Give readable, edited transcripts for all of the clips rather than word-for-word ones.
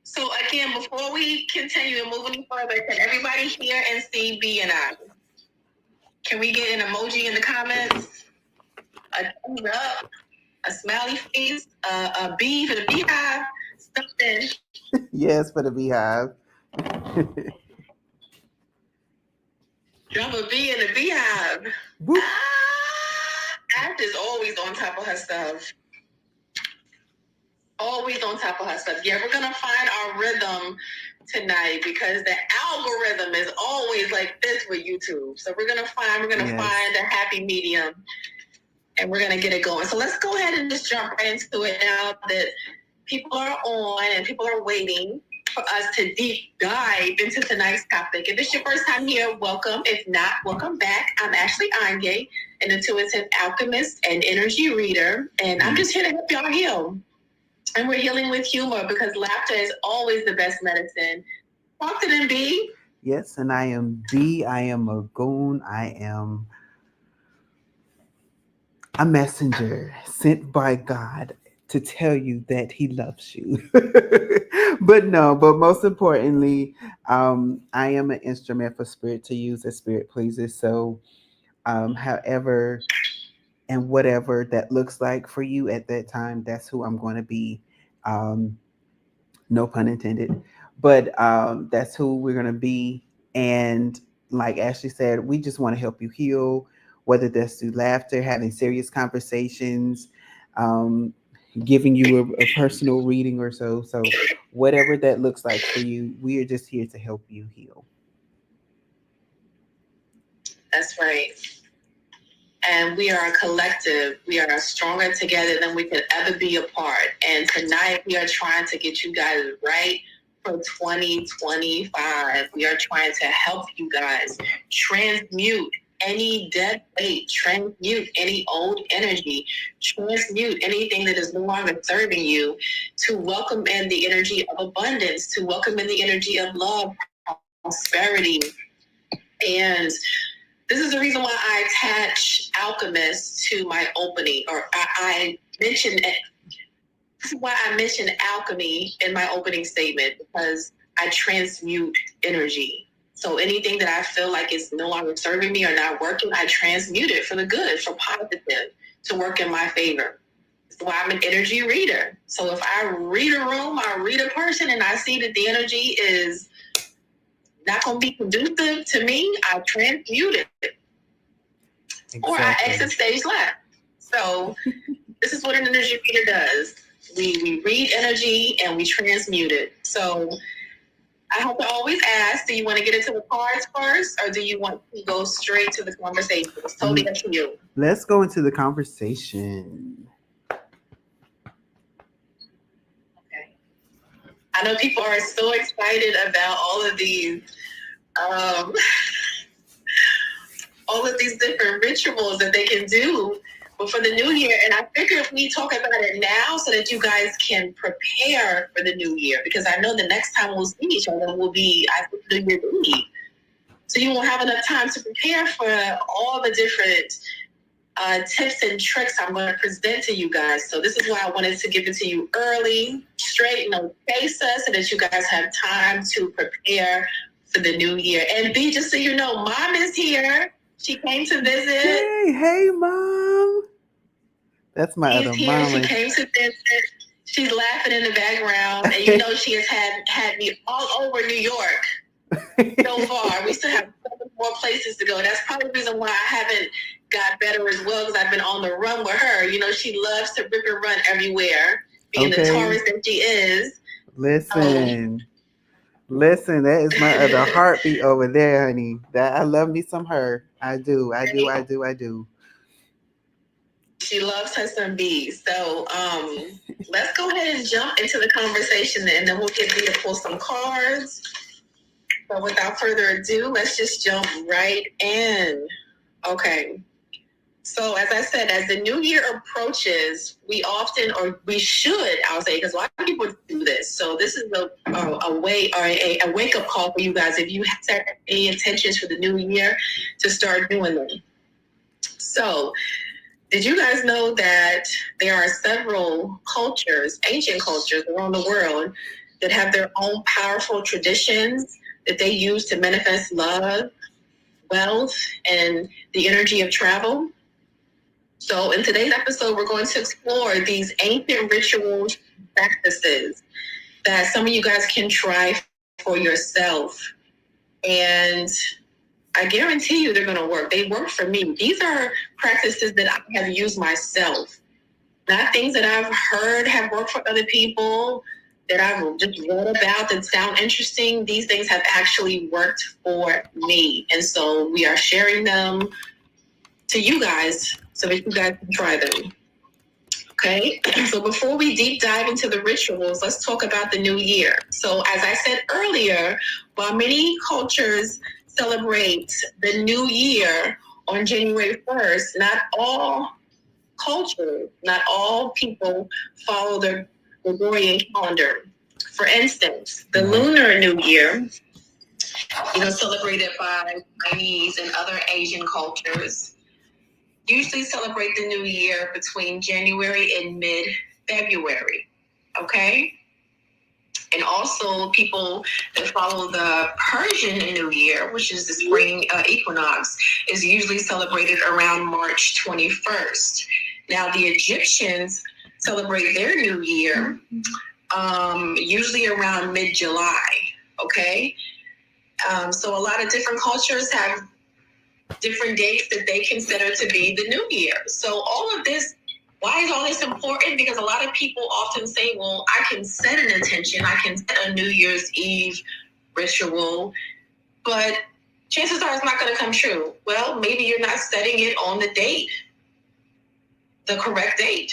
So again, before we continue and move any further, can everybody hear and see B and I? Can we get an emoji in the comments? A thumbs up, a smiley face, a B for the beehive, something. Yes, for the beehive. Drop a B in the beehive. Whoop. Ash is always on top of her stuff. Always on top of her stuff. Yeah, we're gonna find our rhythm tonight because the algorithm is always like this with YouTube. So we're gonna find a happy medium, and we're gonna get it going. So let's go ahead and just jump right into it now that people are on and people are waiting for us to deep dive into tonight's topic. If it's your first time here, welcome. If not, welcome back. I'm Ashley Anye, an intuitive alchemist and energy reader, and I'm just here to help y'all heal. And we're healing with humor because laughter is always the best medicine. Talk to them, B. Yes, and I am B. I am a goon. I am a messenger sent by God to tell you that He loves you. But most importantly, I am an instrument for Spirit to use as Spirit pleases. So, however and whatever that looks like for you at that time, that's who I'm going to be. Um, no pun intended, but that's who we're going to be. And like Ashley said, we just want to help you heal, whether that's through laughter, having serious conversations, um, giving you a personal reading or so. So whatever that looks like for you, we are just here to help you heal. That's right. And we are a collective. We are stronger together than we could ever be apart. And tonight we are trying to get you guys right for 2025. We are trying to help you guys transmute any dead weight, transmute any old energy, transmute anything that is no longer serving you, to welcome in the energy of abundance, to welcome in the energy of love, prosperity. And this is the reason why I attach alchemist to my opening, or I mentioned it. This is why I mentioned alchemy in my opening statement, because I transmute energy. So anything that I feel like is no longer serving me or not working, I transmute it for the good, for positive, to work in my favor. That's why I'm an energy reader. So if I read a room, I read a person, and I see that the energy is not going to be conducive to me, I transmute it. Exactly. Or I exit stage left. So this is what an energy reader does. We read energy and we transmute it. So I hope to always ask, do you want to get into the cards first, or do you want to go straight to the conversation? It's totally up to you. Let's go into the conversation. Okay. I know people are so excited about all of these different rituals that they can do for the new year. And I figured we talk about it now so that you guys can prepare for the new year, because I know the next time we'll see each other will be after New Year's Eve. So you won't have enough time to prepare for all the different tips and tricks I'm going to present to you guys. So this is why I wanted to give it to you early, straight, no chaser, so that you guys have time to prepare for the new year. And B, just so you know, Mom is here. She came to visit. Hey, Mom. That's my other mom. She came to visit. She's laughing in the background. And you know she has had me all over New York so far. We still have more places to go. That's probably the reason why I haven't got better as well, because I've been on the run with her. You know, she loves to rip and run everywhere, being the Taurus that she is. Listen, that is my other heartbeat over there, honey. That I love me some her. I do. She loves her some bees. So let's go ahead and jump into the conversation, and then we'll get you to pull some cards. But without further ado, let's just jump right in. Okay. So as I said, as the new year approaches, we often, or we should, I'll say, because a lot of people do this. So this is a wake-up call for you guys if you set any intentions for the new year to start doing them. So Did you guys know that there are several cultures, ancient cultures around the world, that have their own powerful traditions that they use to manifest love, wealth, and the energy of travel? So in today's episode, we're going to explore these ancient rituals, practices that some of you guys can try for yourself. And I guarantee you they're going to work. They work for me. These are practices that I have used myself, not things that I've heard have worked for other people, that I've just read about that sound interesting. These things have actually worked for me. And so we are sharing them to you guys so that you guys can try them. Okay, so before we deep dive into the rituals, let's talk about the new year. So as I said earlier, while many cultures celebrate the new year on January 1st, not all cultures, not all people follow the Gregorian calendar. For instance, the Lunar New Year, celebrated by Chinese and other Asian cultures, usually celebrate the new year between January and mid-February, okay? And also people that follow the Persian New Year, which is the spring equinox, is usually celebrated around March 21st. Now the Egyptians celebrate their new year usually around mid-July, okay? So a lot of different cultures have different dates that they consider to be the new year. So all of this, why is all this important? Because a lot of people often say, well, I can set an intention, I can set a New Year's Eve ritual, but chances are it's not going to come true. Well, maybe you're not setting it on the date, the correct date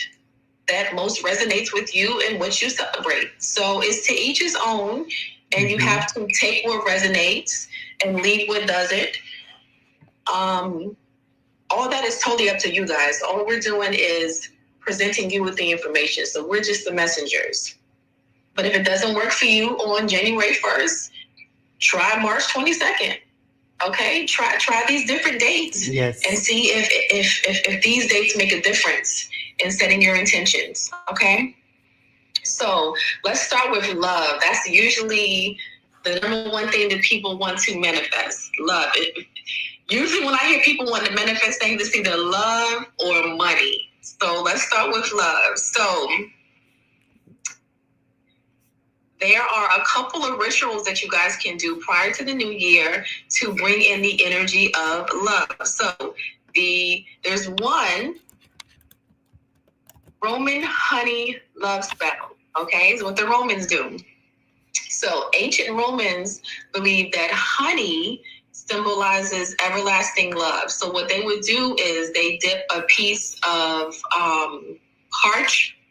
that most resonates with you and what you celebrate. So it's to each his own, and you have to take what resonates and leave what doesn't. All that is totally up to you guys. All we're doing is presenting you with the information. So we're just the messengers. But if it doesn't work for you on January 1st, try March 22nd. Okay? Try these different dates. Yes. And see if these dates make a difference in setting your intentions. Okay? So let's start with love. That's usually the number one thing that people want to manifest. Love. Usually when I hear people want to manifest things, it's either love or money. So let's start with love. So there are a couple of rituals that you guys can do prior to the new year to bring in the energy of love. So there's one Roman honey love spell. Okay, is what the Romans do. So ancient Romans believed that honey symbolizes everlasting love. So what they would do is they dip a piece of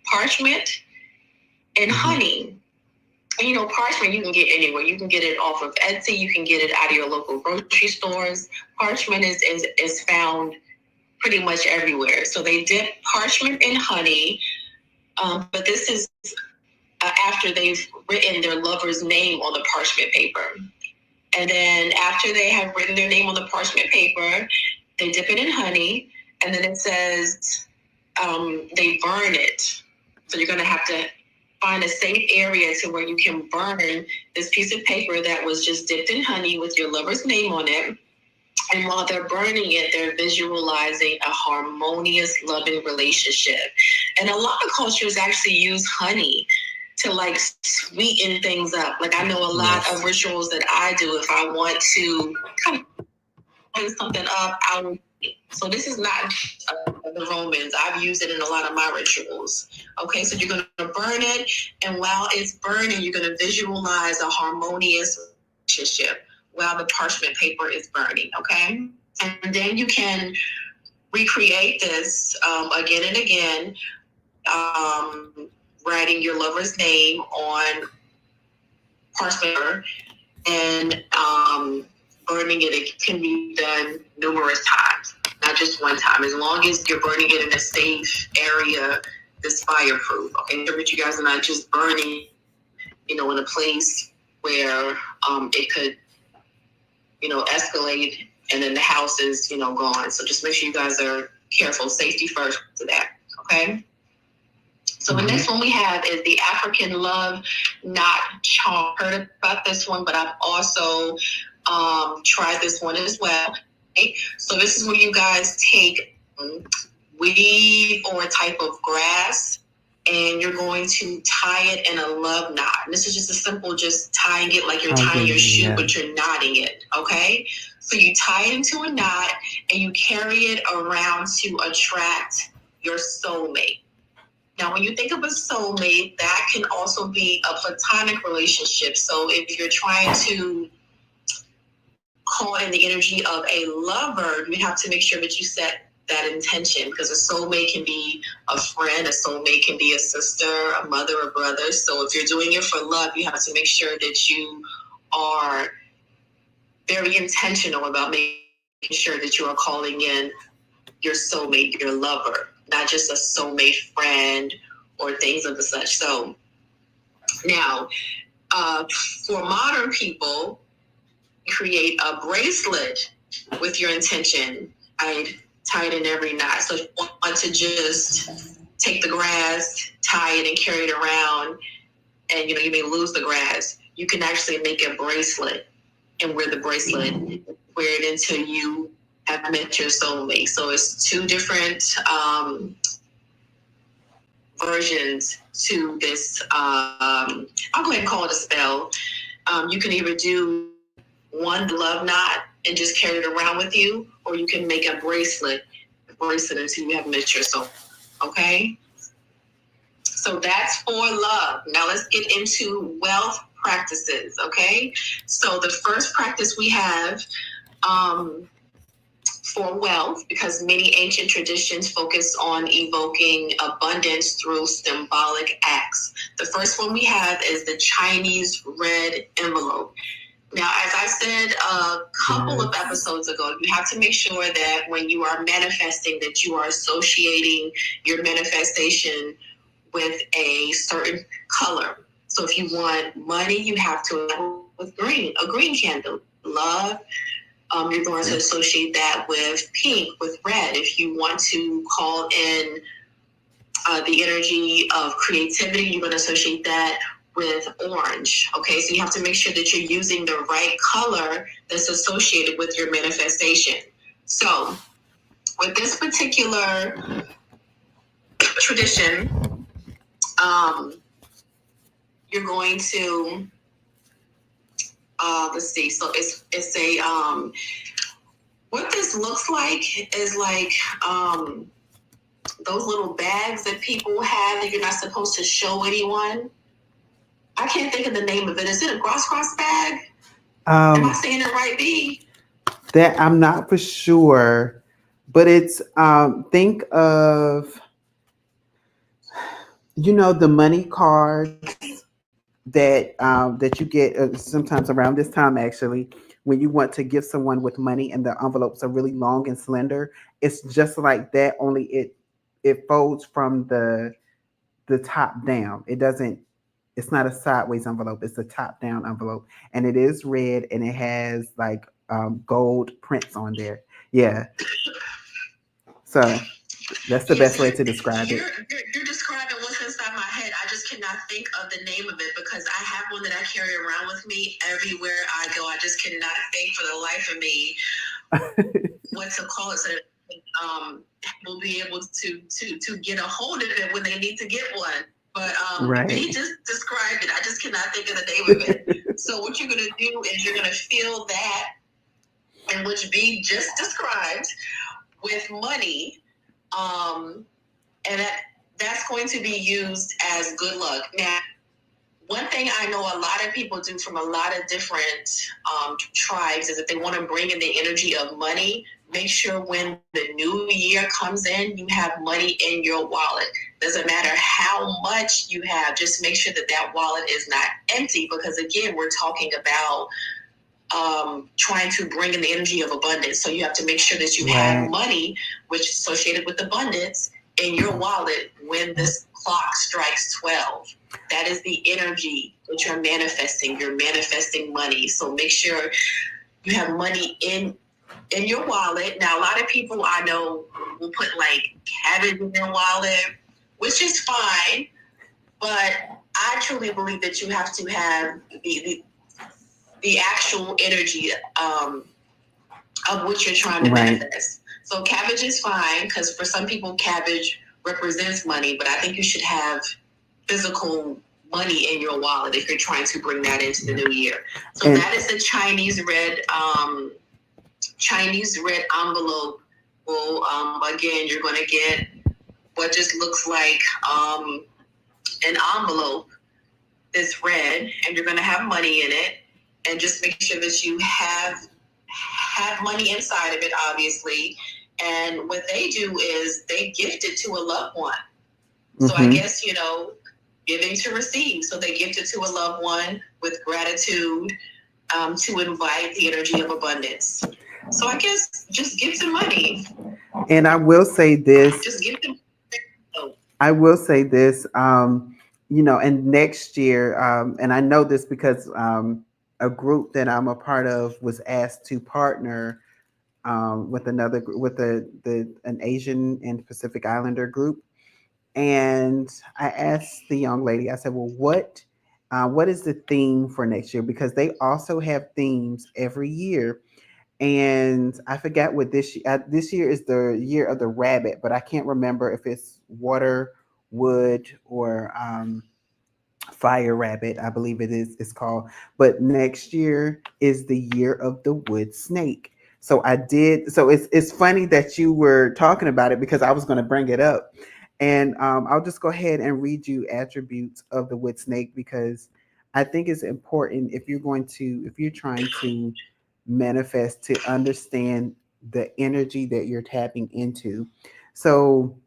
parchment in honey. And parchment you can get anywhere. You can get it off of Etsy. You can get it out of your local grocery stores. Parchment is found pretty much everywhere. So they dip parchment in honey, but this is after they've written their lover's name on the parchment paper. And then after they have written their name on the parchment paper, they dip it in honey, and then it says they burn it. So you're going to have to find a safe area to where you can burn this piece of paper that was just dipped in honey with your lover's name on it. And while they're burning it, they're visualizing a harmonious, loving relationship. And a lot of cultures actually use honey to sweeten things up. I know a lot of rituals that I do. If I want to kind of bring something up, so this is not the Romans. I've used it in a lot of my rituals. Okay, so you're going to burn it, and while it's burning, you're going to visualize a harmonious relationship while the parchment paper is burning. Okay, and then you can recreate this again and again. Writing your lover's name on parchment and burning it. It can be done numerous times, not just one time. As long as you're burning it in a safe area that's fireproof. Okay, so that you guys are not just burning, in a place where it could, escalate, and then the house is, gone. So just make sure you guys are careful. Safety first to that. Okay. So the next one we have is the African Love Knot Charm. Heard about this one, but I've also tried this one as well. Okay? So this is where you guys take weave or a type of grass, and you're going to tie it in a love knot. And this is just a simple, just tying it like you're tying your shoe, but you're knotting it. Okay. So you tie it into a knot and you carry it around to attract your soulmate. Now, when you think of a soulmate, that can also be a platonic relationship. So if you're trying to call in the energy of a lover, you have to make sure that you set that intention, because a soulmate can be a friend, a soulmate can be a sister, a mother, a brother. So if you're doing it for love, you have to make sure that you are very intentional about making sure that you are calling in your soulmate, your lover, not just a soulmate friend or things of the such. So now, for modern people, create a bracelet with your intention. I'd tie it in every knot. So if you want to just take the grass, tie it and carry it around, and you may lose the grass, you can actually make a bracelet and wear the bracelet, wear it until you have met your soulmate. So it's two different versions to this. I'll go ahead and call it a spell. You can either do one love knot and just carry it around with you, or you can make a bracelet until you have met your soul. Okay? So that's for love. Now let's get into wealth practices. Okay? So the first practice we have for wealth, because many ancient traditions focus on evoking abundance through symbolic acts. The first one we have is the Chinese red envelope. Now, as I said a couple of episodes ago, you have to make sure that when you are manifesting, that you are associating your manifestation with a certain color. So if you want money, you have to with green, a green candle. Love, you're going to associate that with pink, with red. If you want to call in the energy of creativity, you're going to associate that with orange. Okay, so you have to make sure that you're using the right color that's associated with your manifestation. So with this particular tradition, you're going to let's see. So it's a what this looks like is like those little bags that people have that you're not supposed to show anyone. I can't think of the name of it. Is it a cross bag? Am I saying it right, B? That I'm not for sure, but it's think of the money cards that you get sometimes around this time, actually, when you want to give someone with money and the envelopes are really long and slender. It's just like that, only it folds from the top down. It's not a sideways envelope, it's a top down envelope, and it is red and it has like gold prints on there. Yeah, so that's the best way to describe it. You're describing what's inside my head. I just cannot think of the name of it because I have one that I carry around with me everywhere I go. I just cannot think for the life of me what to call it so that will be able to get a hold of it when they need to get one. But right. He just described it. I just cannot think of the name of it. So what you're going to do is you're going to fill that, and which B just described, with money. And that's going to be used as good luck. Now, one thing I know a lot of people do from a lot of different tribes is if they want to bring in the energy of money, make sure when the new year comes in, you have money in your wallet. Doesn't matter how much you have, just make sure that that wallet is not empty, because again, we're talking about trying to bring in the energy of abundance. So you have to make sure that you have money, which is associated with abundance, in your wallet when this clock strikes 12. That is the energy that you're manifesting. You're manifesting money. So make sure you have money in in your wallet. Now, a lot of people I know will put like cabbage in their wallet, which is fine, but I truly believe that you have to have the actual energy of what you're trying to manifest. So cabbage is fine because for some people, cabbage represents money, but I think you should have physical money in your wallet if you're trying to bring that into the new year. So that is the Chinese red envelope. Well, again, you're going to get what just looks like an envelope that's red, and you're going to have money in it. And just make sure that you have money inside of it, obviously. And what they do is they gift it to a loved one. So I guess, giving to receive. So they gift it to a loved one with gratitude to invite the energy of abundance. So I guess just give them money. And I will say this. Just give them. I will say this. And next year, and I know this because a group that I'm a part of was asked to partner with another with an Asian and Pacific Islander group. And I asked the young lady, I said, well, what is the theme for next year? Because they also have themes every year. And I forgot what this year is the year of the rabbit, but I can't remember if it's water, wood, or fire rabbit. I believe it's called. But next year is the year of the wood snake. So it's funny that you were talking about it because I was going to bring it up. And I'll just go ahead and read you attributes of the wood snake because I think it's important if you're trying to manifest, to understand the energy that you're tapping into. So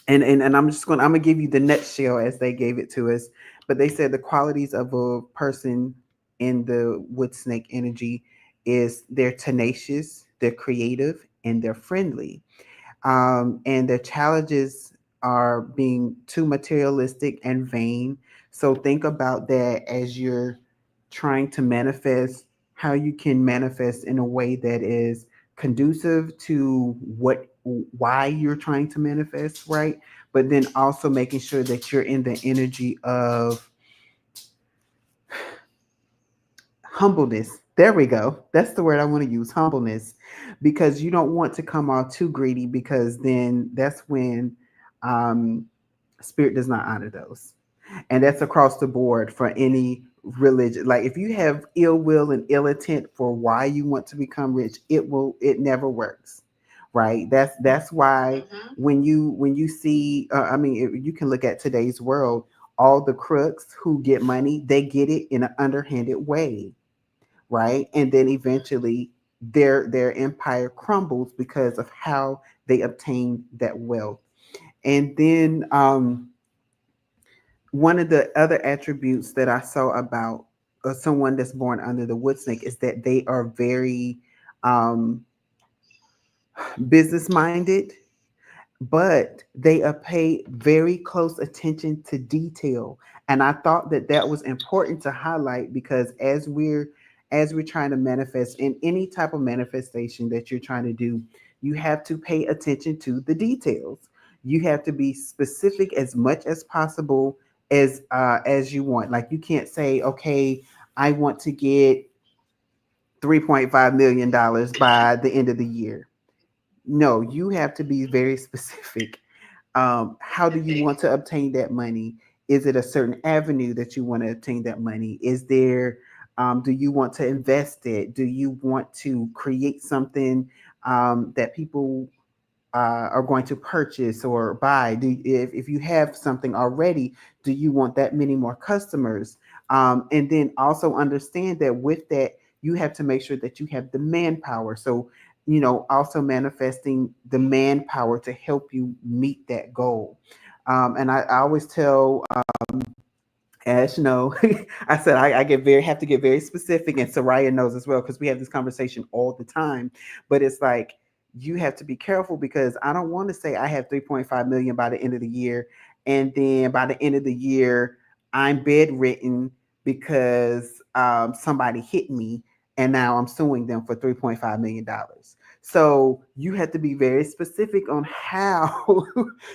and I'm gonna give you the nutshell as they gave it to us. But they said the qualities of a person in the wood snake energy is they're tenacious, they're creative, and they're friendly. And their challenges are being too materialistic and vain. So think about that as you're trying to manifest, how you can manifest in a way that is conducive to why you're trying to manifest, right? But then also making sure that you're in the energy of humbleness. There we go. That's the word I want to use, humbleness, because you don't want to come off too greedy because then that's when um, spirit does not honor those. And that's across the board for any religion. Like if you have ill will and ill intent for why you want to become rich, it never works. Right. That's why when you see, you can look at today's world, all the crooks who get money, they get it in an underhanded way, right? And then eventually their empire crumbles because of how they obtain that wealth. And then one of the other attributes that I saw about someone that's born under the wood snake is that they are very um, business minded, but they pay very close attention to detail. And I thought that that was important to highlight because as we're trying to manifest in any type of manifestation that you're trying to do, you have to pay attention to the details. You have to be specific as much as possible as you want. Like you can't say, okay, I want to get $3.5 million by the end of the year. No, you have to be very specific. How do you want to obtain that money? Is it a certain avenue that you want to obtain that money? Is there, do you want to invest it? Do you want to create something that people are going to purchase or buy? If you have something already, do you want that many more customers? And then also understand that with that, you have to make sure that you have the manpower. So, also manifesting the manpower to help you meet that goal. And I always tell Ash, no, I said I have to get very specific, and Soraya knows as well because we have this conversation all the time. But it's like you have to be careful because I don't want to say I have 3.5 million by the end of the year, and then by the end of the year I'm bedridden because somebody hit me, and now I'm suing them for $3.5 million. So you have to be very specific on how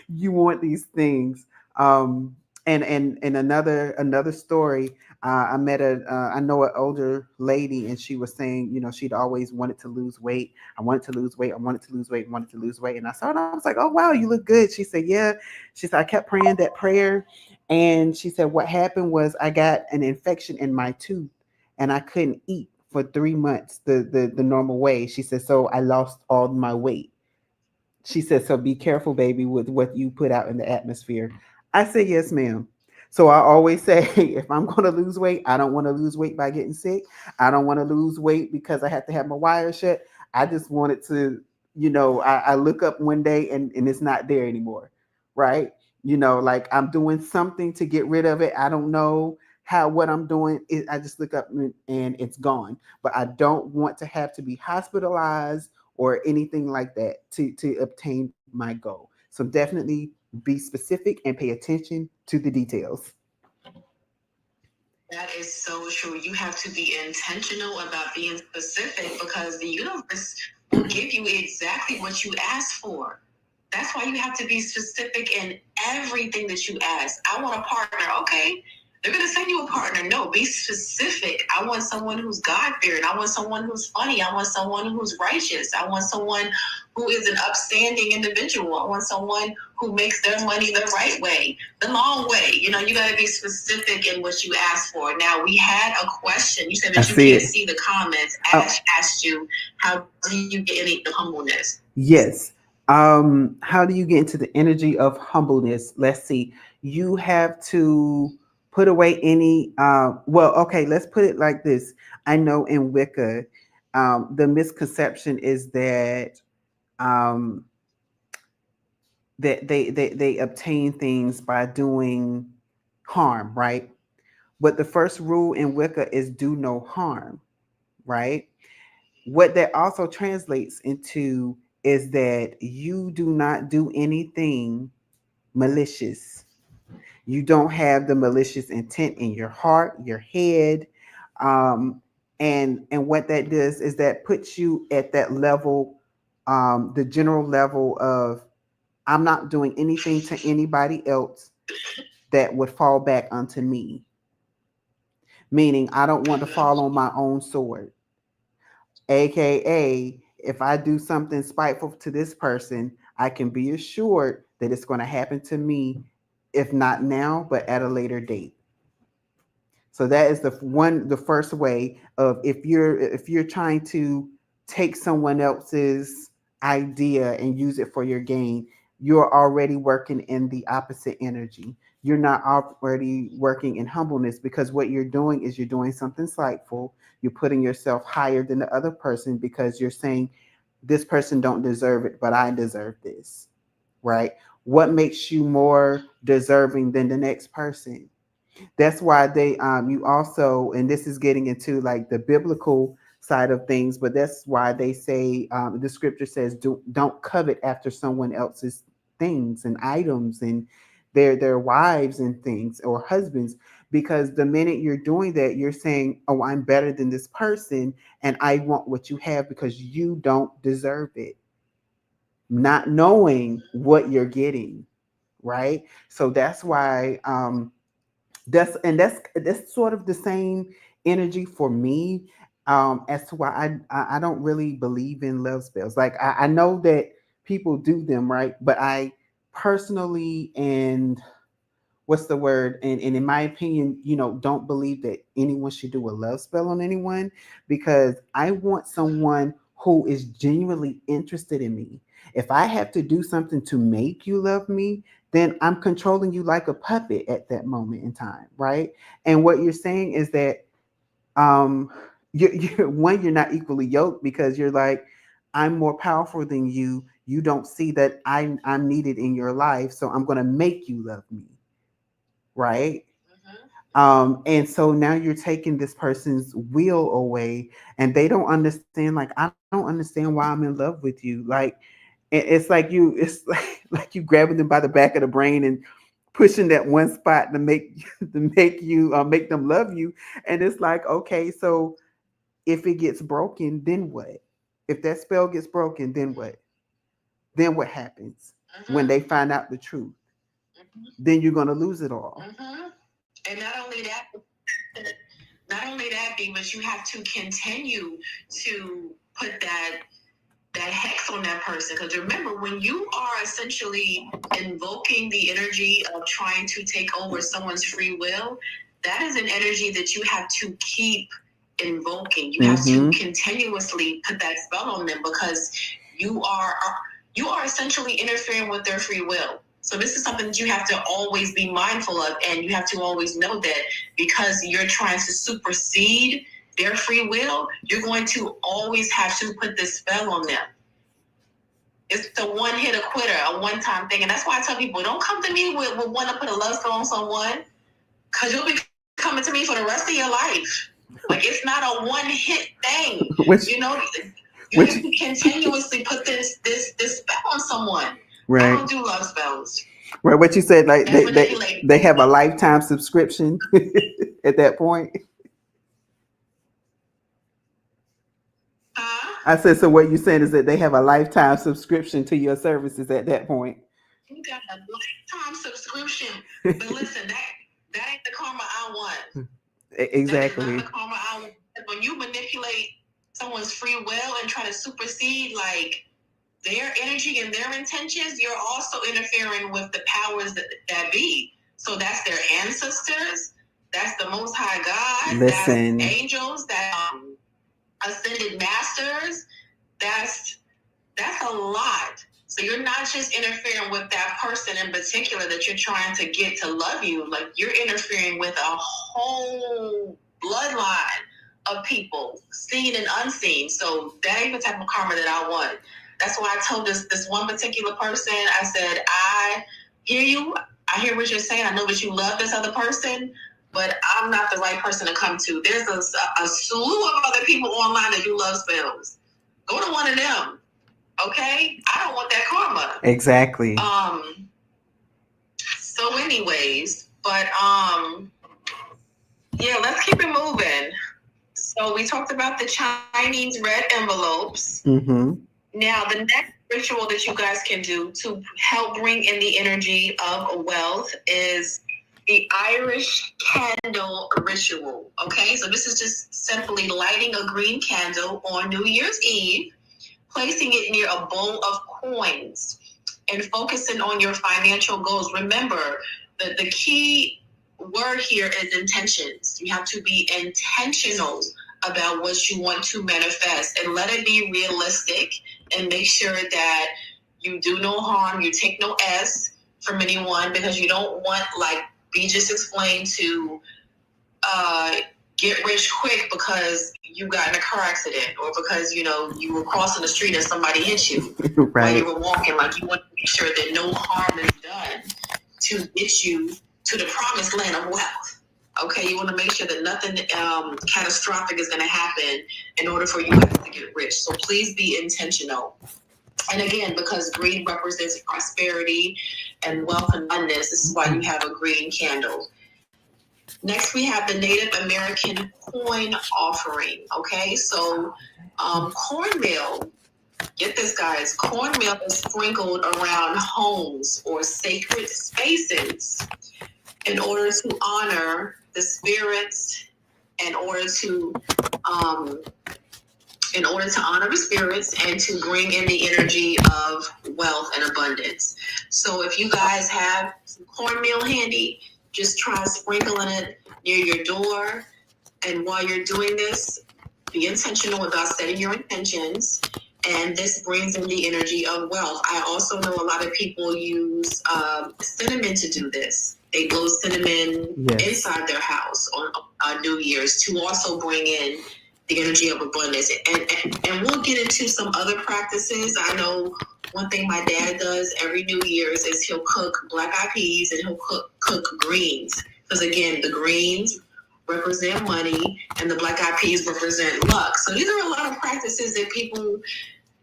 you want these things. Um, and another story. I met I know an older lady, and she was saying, she'd always wanted to lose weight. I wanted to lose weight. I wanted to lose weight. I wanted to lose weight. And I saw her, and I was like, oh wow, you look good. She said, yeah. She said I kept praying that prayer, and she said what happened was I got an infection in my tooth, and I couldn't eat for 3 months the normal way. She said, so I lost all my weight. She said, so be careful, baby, with what you put out in the atmosphere. I said, yes, ma'am. So I always say, if I'm going to lose weight, I don't want to lose weight by getting sick. I don't want to lose weight because I have to have my wire shut. I just wanted to, I look up one day and it's not there anymore. Right. Like I'm doing something to get rid of it. I don't know what I'm doing. I just look up and it's gone. But I don't want to have to be hospitalized or anything like that to obtain my goal. So definitely be specific and pay attention to the details. That is so true. You have to be intentional about being specific because the universe will give you exactly what you ask for. That's why you have to be specific in everything that you ask. I want a partner. Okay. They're going to send you a partner. No, be specific. I want someone who's God-fearing. I want someone who's funny. I want someone who's righteous. I want someone who is an upstanding individual. I want someone who makes their money the right way, the long way. You got to be specific in what you ask for. Now, we had a question. You said that you can't see the comments. Ash asked you, how do you get any humbleness? Yes. How do you get into the energy of humbleness? Let's see. You have to put away any well, okay, let's put it like this. I know in Wicca, the misconception is that um they obtain things by doing harm, right? But the first rule in Wicca is do no harm, right? What that also translates into is that you do not do anything malicious. You don't have the malicious intent in your heart, your head. Um, and what that does is that puts you at that level, the general level of I'm not doing anything to anybody else that would fall back onto me. Meaning I don't want to fall on my own sword. AKA, if I do something spiteful to this person, I can be assured that it's going to happen to me, if not now, but at a later date. So that is the first way of if you're trying to take someone else's idea and use it for your gain, you're already working in the opposite energy. You're not already working in humbleness because what you're doing is you're doing something slightful. You're putting yourself higher than the other person because you're saying this person don't deserve it, but I deserve this, right? What makes you more deserving than the next person? That's why they you also, and this is getting into like the biblical side of things, but that's why they say the scripture says don't covet after someone else's things and items and their wives and things or husbands, because the minute you're doing that, you're saying, oh, I'm better than this person and I want what you have because you don't deserve it, not knowing what you're getting, right? So that's why that's sort of the same energy for me, as to why I don't really believe in love spells. Like I know that people do them, right? But I personally, and what's the word, and in my opinion, don't believe that anyone should do a love spell on anyone, because I want someone who is genuinely interested in me. If I have to do something to make you love me, then I'm controlling you like a puppet at that moment in time, right? And what you're saying is that um you're not equally yoked, because you're like, I'm more powerful than you. You don't see that I'm needed in your life, so I'm going to make you love me, right? And so now you're taking this person's will away, and they don't understand. Like, I don't understand why I'm in love with you. Like, it's like you grabbing them by the back of the brain and pushing that one spot to make to make you make them love you. And it's like, okay, so if it gets broken, then what? If that spell gets broken, then what? Then what happens when they find out the truth? Then you're going to lose it all. And not only that, B, but you have to continue to put that hex on that person. Because remember, when you are essentially invoking the energy of trying to take over someone's free will, that is an energy that you have to keep invoking. You have to continuously put that spell on them, because you are essentially interfering with their free will. So this is something that you have to always be mindful of, and you have to always know that because you're trying to supersede their free will, you're going to always have to put this spell on them. It's the one-hit quitter, a one-time thing. And that's why I tell people, don't come to me with want to put a love spell on someone, because you'll be coming to me for the rest of your life. Like, it's not a one-hit thing. You have to continuously put this spell on someone. Right. I don't do love spells. Right. What you said, like they have a lifetime subscription at that point. I said, so what you're saying is that they have a lifetime subscription to your services at that point. You got a lifetime subscription, but listen, that ain't the karma I want. Exactly. That is not the karma I want. When you manipulate someone's free will and try to supersede like their energy and their intentions, you're also interfering with the powers that be. So that's their ancestors, that's the Most High God, that's angels, that ascended masters. That's a lot. So you're not just interfering with that person in particular that you're trying to get to love you. Like, you're interfering with a whole bloodline of people, seen and unseen. So that ain't the type of karma that I want. That's why I told this one particular person, I said, I hear you. I hear what you're saying. I know that you love this other person, but I'm not the right person to come to. There's a slew of other people online that do love spells. Go to one of them. Okay? I don't want that karma. Exactly. So anyways, but yeah, let's keep it moving. So we talked about the Chinese red envelopes. Now, the next ritual that you guys can do to help bring in the energy of wealth is the Irish candle ritual. Okay, so this is just simply lighting a green candle on New Year's Eve, placing it near a bowl of coins, and focusing on your financial goals. Remember, the key word here is intentions. You have to be intentional about what you want to manifest, and let it be realistic, and make sure that you do no harm, you take no S from anyone, because you don't want, like B just explained, to get rich quick because you got in a car accident, or because you were crossing the street and somebody hit you while you were walking. Like, you want to make sure that no harm is done to get you to the promised land of wealth. Okay, you want to make sure that nothing catastrophic is going to happen in order for you to get rich. So please be intentional. And again, because green represents prosperity and wealth and abundance, this is why you have a green candle. Next, we have the Native American coin offering. Okay, so cornmeal, get this, guys, cornmeal is sprinkled around homes or sacred spaces in order to honor the spirits, in order to honor the spirits and to bring in the energy of wealth and abundance. So if you guys have some cornmeal handy, just try sprinkling it near your door. And while you're doing this, be intentional about setting your intentions. And this brings in the energy of wealth. I also know a lot of people use cinnamon to do this. They blow cinnamon inside their house on New Year's to also bring in the energy of abundance. And we'll get into some other practices. I know one thing my dad does every New Year's is he'll cook black-eyed peas and he'll cook greens. Because again, the greens represent money and the black-eyed peas represent luck. So these are a lot of practices that people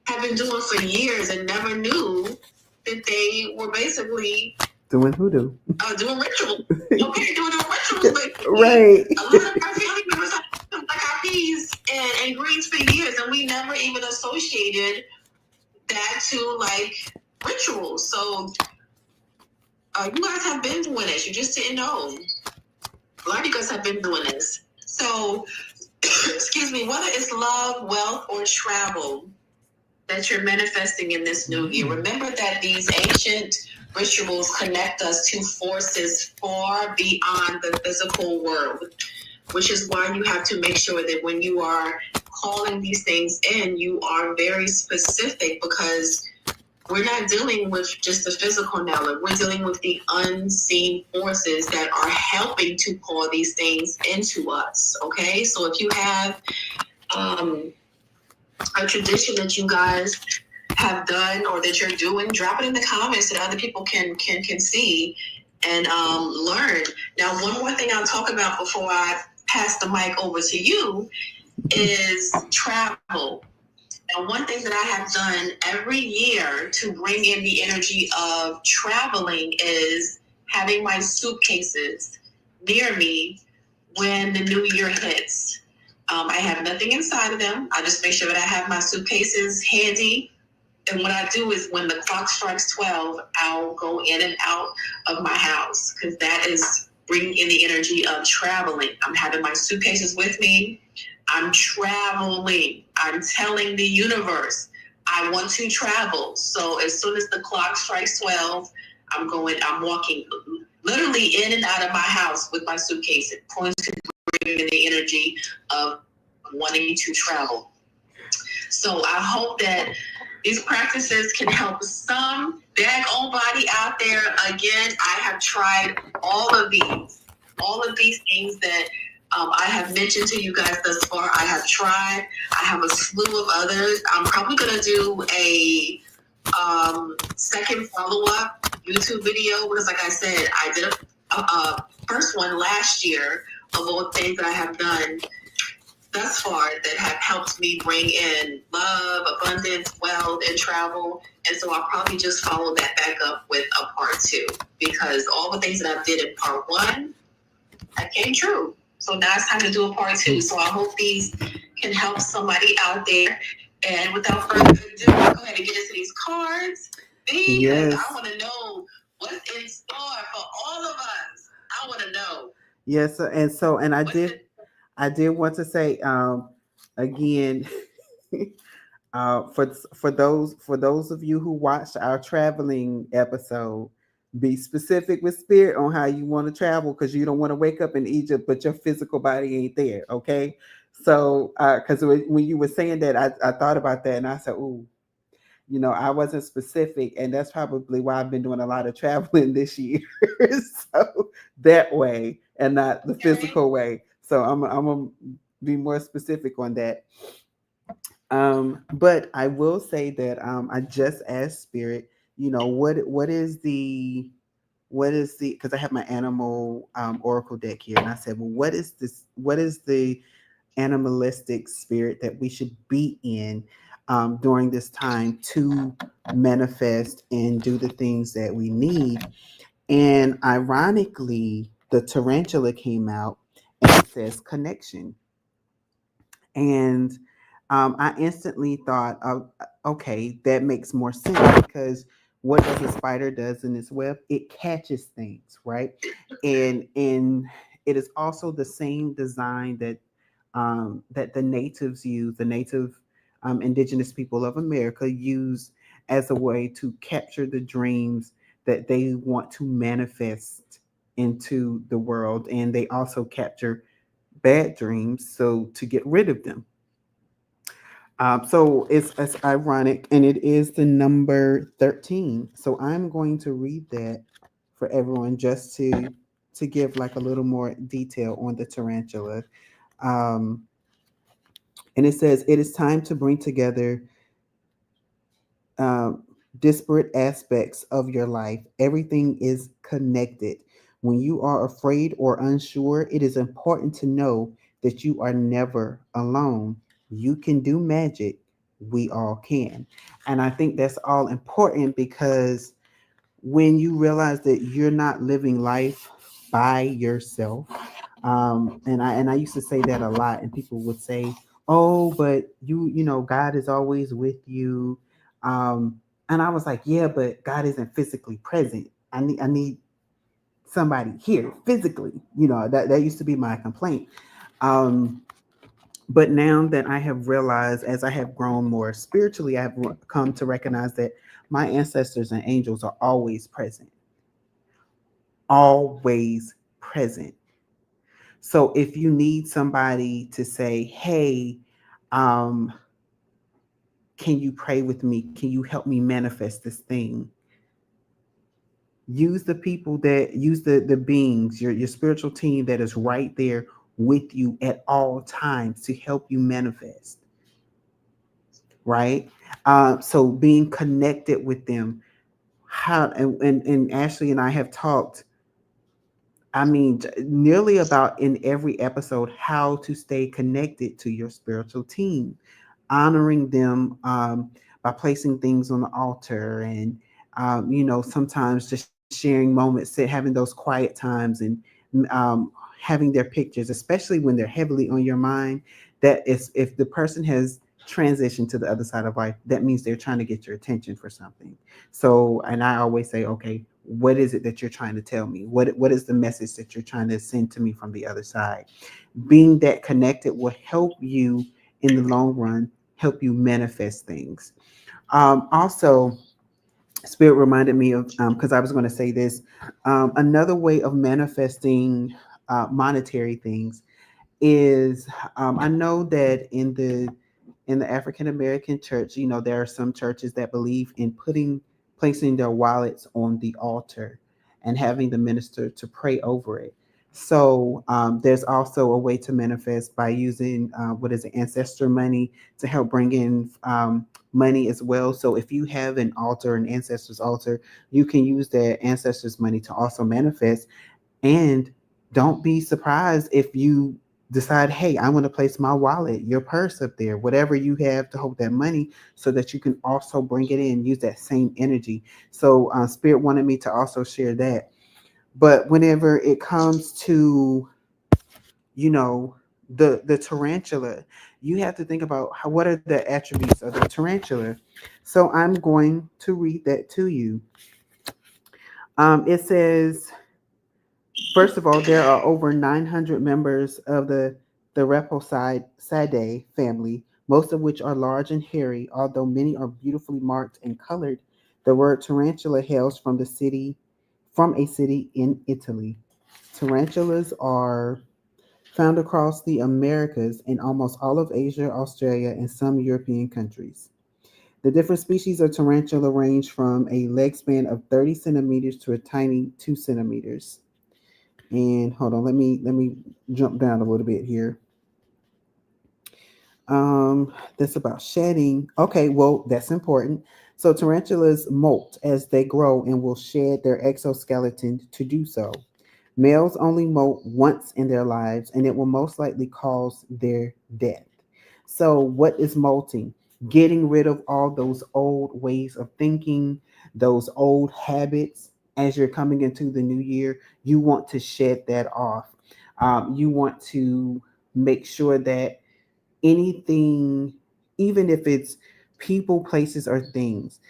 have been doing for years and never knew that they were basically doing hoodoo. Doing rituals. Okay, doing rituals. But right. A lot of our family members have black-eyed peas and greens for years, and we never even associated that to like rituals. So you guys have been doing this. You just didn't know. A lot of you guys have been doing this. So, excuse me, whether it's love, wealth, or travel that you're manifesting in this new year, remember that these ancient rituals connect us to forces far beyond the physical world, which is why you have to make sure that when you are calling these things in, you are very specific, because we're not dealing with just the physical now. We're dealing with the unseen forces that are helping to call these things into us. Okay, so if you have a tradition that you guys have done or that you're doing, drop it in the comments so that other people can see and learn. Now, one more thing I'll talk about before I pass the mic over to you is travel. Now, one thing that I have done every year to bring in the energy of traveling is having my suitcases near me when the new year hits. I have nothing inside of them. I just make sure that I have my suitcases handy. And what I do is when the clock strikes 12, I'll go in and out of my house, because that is bringing in the energy of traveling. I'm having my suitcases with me. I'm traveling. I'm telling the universe, I want to travel. So as soon as the clock strikes 12, I'm walking literally in and out of my house with my suitcase, going to bring in the energy of wanting to travel. So I hope that these practices can help some daggone body out there. Again, I have tried all of these things that I have mentioned to you guys thus far. I have tried. I have a slew of others. I'm probably going to do a second follow-up YouTube video, because like I said, I did a first one last year of all the things that I have done thus far that have helped me bring in love, abundance, wealth, and travel. And so I'll probably just follow that back up with a part 2, because all the things that I did in part 1, that came true. So now it's time to do a part 2. So I hope these can help somebody out there. And without further ado, go ahead and get into these cards, because Yes. I want to know what's in store for all of us. I want to know. Yes, and I did want to say again, for those of you who watched our traveling episode, be specific with spirit on how you want to travel, because you don't want to wake up in Egypt but your physical body ain't there. Okay, so because when you were saying that, I thought about that and I said, ooh, I wasn't specific, and that's probably why I've been doing a lot of traveling this year. So that way, and not the physical way. So I'm gonna be more specific on that. But I will say that I just asked Spirit, what is the because I have my animal oracle deck here, and I said, well, what is this? What is the animalistic spirit that we should be in during this time to manifest and do the things that we need? And ironically, the tarantula came out and it says connection. And I instantly thought, okay, that makes more sense, because what does a spider does in its web? It catches things, right? And it is also the same design that the natives use, the native indigenous people of America use as a way to capture the dreams that they want to manifest into the world, and they also capture bad dreams so to get rid of them. So it's ironic, and it is the number 13. So I'm going to read that for everyone, just to give like a little more detail on the tarantula. Um, and it says, it is time to bring together um, disparate aspects of your life. Everything is connected. When you are afraid or unsure, it is important to know that you are never alone. You can do magic. We all can. And I think that's all important, because when you realize that you're not living life by yourself, and I used to say that a lot, and people would say, oh, but God is always with you. And I was like, yeah, but God isn't physically present. I need somebody here physically. That used to be my complaint. Um, but now that I have realized, as I have grown more spiritually, I have come to recognize that my ancestors and angels are always present. So if you need somebody to say, hey, um, can you pray with me? Can you help me manifest this thing? Use the beings, your spiritual team that is right there with you at all times to help you manifest, right? So being connected with them, how and Ashley and I have talked, I mean, nearly about in every episode, how to stay connected to your spiritual team, honoring them by placing things on the altar, and sometimes just sharing moments, having those quiet times, and um, having their pictures, especially when they're heavily on your mind. That is, if the person has transitioned to the other side of life, that means they're trying to get your attention for something. So, and I always say, okay, what is it that you're trying to tell me? What is the message that you're trying to send to me from the other side? Being that connected will help you in the long run, help you manifest things. Also, Spirit reminded me of, because I was going to say this, another way of manifesting monetary things is, I know that in the African American church, there are some churches that believe in placing their wallets on the altar and having the minister to pray over it. So there's also a way to manifest by using what is it, ancestor money, to help bring in money as well. So if you have an altar, an ancestor's altar, you can use that ancestor's money to also manifest. And don't be surprised if you decide, hey, I want to place my wallet, your purse up there, whatever you have to hold that money, so that you can also bring it in, use that same energy. So Spirit wanted me to also share that. But whenever it comes to, you know, the tarantula, you have to think about what are the attributes of the tarantula. So I'm going to read that to you. It says, first of all, there are over 900 members of the Reposide family, most of which are large and hairy, although many are beautifully marked and colored. The word tarantula hails from a city in Italy. Tarantulas are found across the Americas in almost all of Asia, Australia, and some European countries. The different species of tarantula range from a leg span of 30 centimeters to a tiny 2 centimeters. And hold on, let me jump down a little bit here. That's about shedding. Okay, well, that's important. So tarantulas molt as they grow and will shed their exoskeleton to do so. Males only molt once in their lives, and it will most likely cause their death. So, what is molting? Getting rid of all those old ways of thinking, those old habits. As you're coming into the new year, you want to shed that off. You want to make sure that anything, even if it's people, places, or things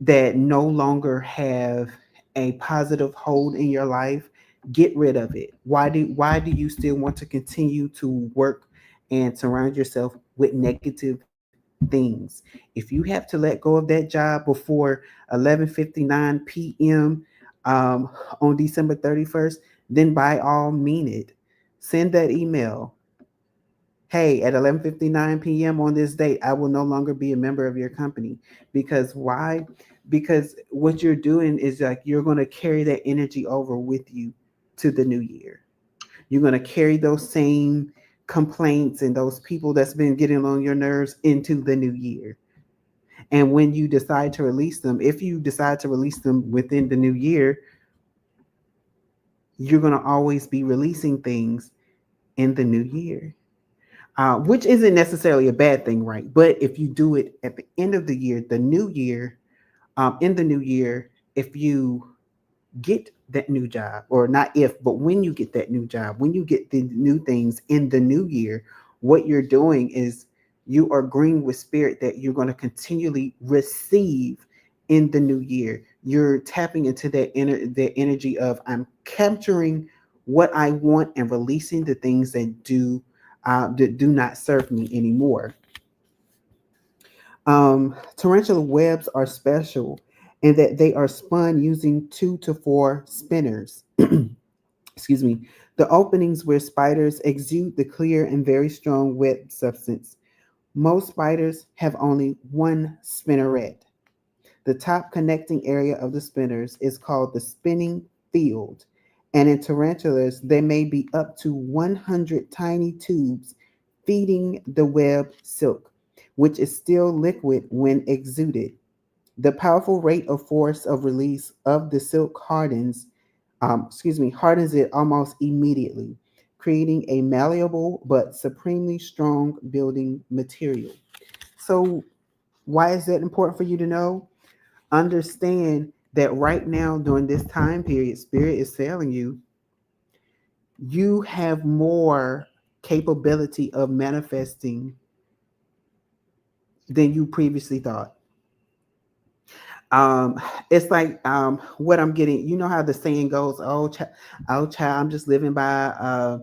that no longer have a positive hold in your life, get rid of it. Why do you still want to continue to work and surround yourself with negative things? If you have to let go of that job before 11:59 p.m. On December 31st, then by all mean it. Send that email. Hey, at 11:59 p.m. on this date, I will no longer be a member of your company. Because why? Because what you're doing is, like, you're going to carry that energy over with you to the new year. You're going to carry those same complaints and those people that's been getting on your nerves into the new year. And when you decide to release them, if you decide to release them within the new year, you're going to always be releasing things in the new year. Which isn't necessarily a bad thing, right? But if you do it at the end of the year, the new year, in the new year, if you get that new job, or not if, but when you get that new job, when you get the new things in the new year, what you're doing is you are agreeing with spirit that you're going to continually receive in the new year. You're tapping into that energy of I'm capturing what I want and releasing the things that do not serve me anymore. Tarantula webs are special in that they are spun using 2 to 4 spinners. Excuse me. The openings where spiders exude the clear and very strong web substance. Most spiders have only one spinneret. The top connecting area of the spinners is called the spinning field, and in tarantulas, there may be up to 100 tiny tubes feeding the web silk, which is still liquid when exuded. The powerful rate of force of release of the silk hardens it almost immediately, creating a malleable but supremely strong building material. So, why is that important for you to know? Understand that right now, during this time period, Spirit is telling you, you have more capability of manifesting than you previously thought. um it's like what I'm getting, you know how the saying goes, oh child, I'm just living by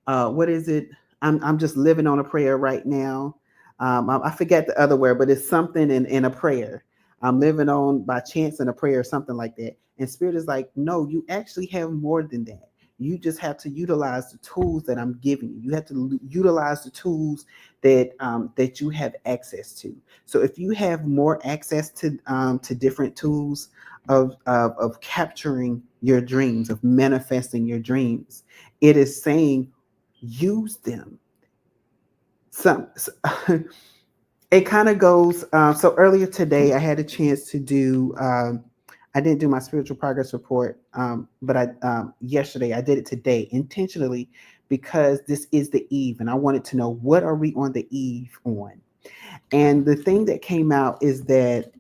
what is it, I'm just living on a prayer right now. I forget the other word, but it's something in a prayer. I'm living on by chance in a prayer or something like that. And spirit is like, no, you actually have more than that. You just have to utilize the tools that I'm giving you. You have to utilize the tools that you have access to. So if you have more access to different tools of capturing your dreams, of manifesting your dreams, it is saying use them. Some it kind of goes. So earlier today, I had a chance to do. I didn't do my spiritual progress report, but I yesterday I did it today intentionally because this is the eve, and I wanted to know what are we on the eve on. And the thing that came out is that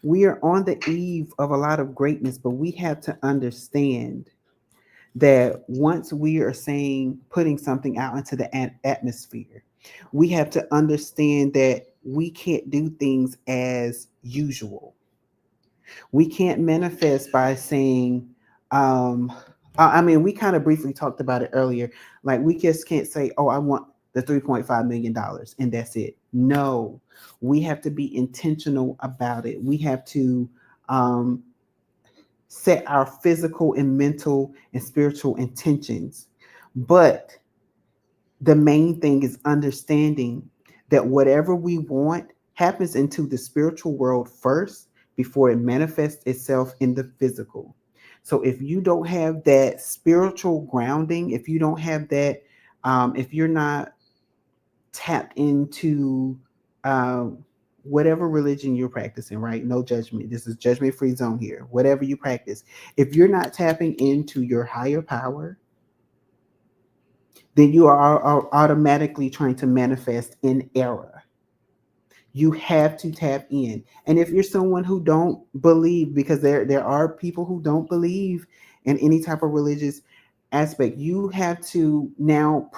we are on the eve of a lot of greatness, but we have to understand that once we are saying putting something out into the atmosphere, we have to understand that we can't do things as usual. We can't manifest by saying, I mean, we kind of briefly talked about it earlier. Like, we just can't say, oh, I want the $3.5 million and that's it. No, we have to be intentional about it. We have to um, set our physical and mental and spiritual intentions. But the main thing is understanding that whatever we want happens into the spiritual world first before it manifests itself in the physical. So if you don't have that spiritual grounding, if you don't have that, if you're not tapped into whatever religion you're practicing, right? No judgment. This is judgment free zone here. Whatever you practice, if you're not tapping into your higher power, then you are automatically trying to manifest in error. You have to tap in. And if you're someone who don't believe, because there are people who don't believe in any type of religious aspect, you have to now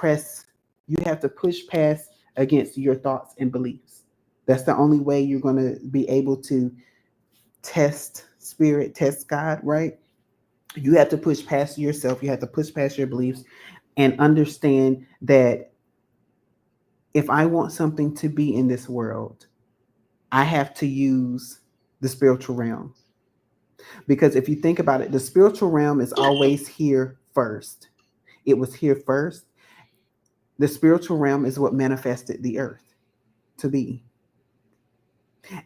you have to push past against your thoughts and beliefs. That's the only way you're going to be able to test spirit, test God, right? You have to push past yourself. You have to push past your beliefs and understand that if I want something to be in this world, I have to use the spiritual realm. Because if you think about it, the spiritual realm is always here first. It was here first. The spiritual realm is what manifested the earth to be.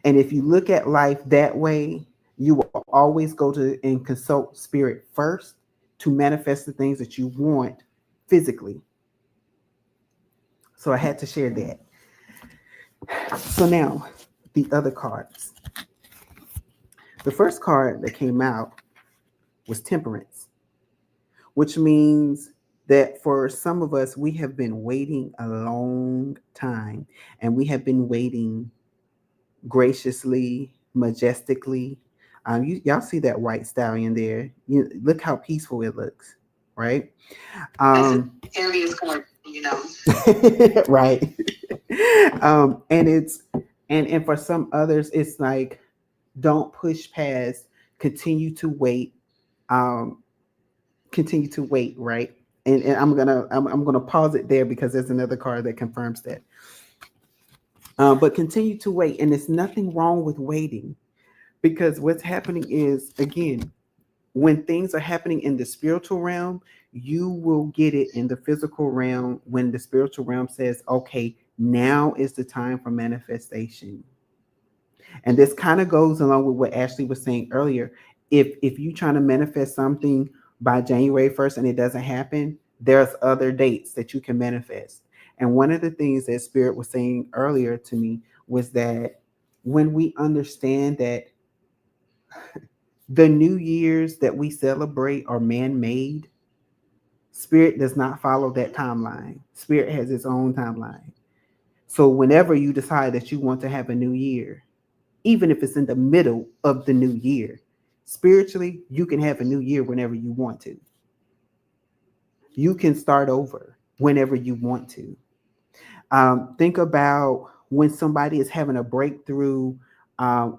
And if you look at life that way, you will always go to and consult spirit first to manifest the things that you want physically. So I had to share that. So now, the other cards. The first card that came out was Temperance, which means that for some of us, we have been waiting a long time, and we have been waiting graciously, majestically. Y'all see that white stallion there? Look how peaceful it looks, right? Serious card, Right. And it's and for some others, it's like don't push past, continue to wait, um, continue to wait, right? And I'm gonna pause it there because there's another card that confirms that. But continue to wait, and there's nothing wrong with waiting because what's happening is again when things are happening in the spiritual realm, you will get it in the physical realm when the spiritual realm says, okay, now is the time for manifestation. And this kind of goes along with what Ashley was saying earlier. If you're trying to manifest something by January 1st and it doesn't happen, there's other dates that you can manifest. And one of the things that Spirit was saying earlier to me was that when we understand that the New Year's that we celebrate are man-made, Spirit does not follow that timeline. Spirit has its own timeline. So whenever you decide that you want to have a new year, even if it's in the middle of the new year, spiritually, you can have a new year whenever you want to. You can start over whenever you want to. Think about when somebody is having a breakthrough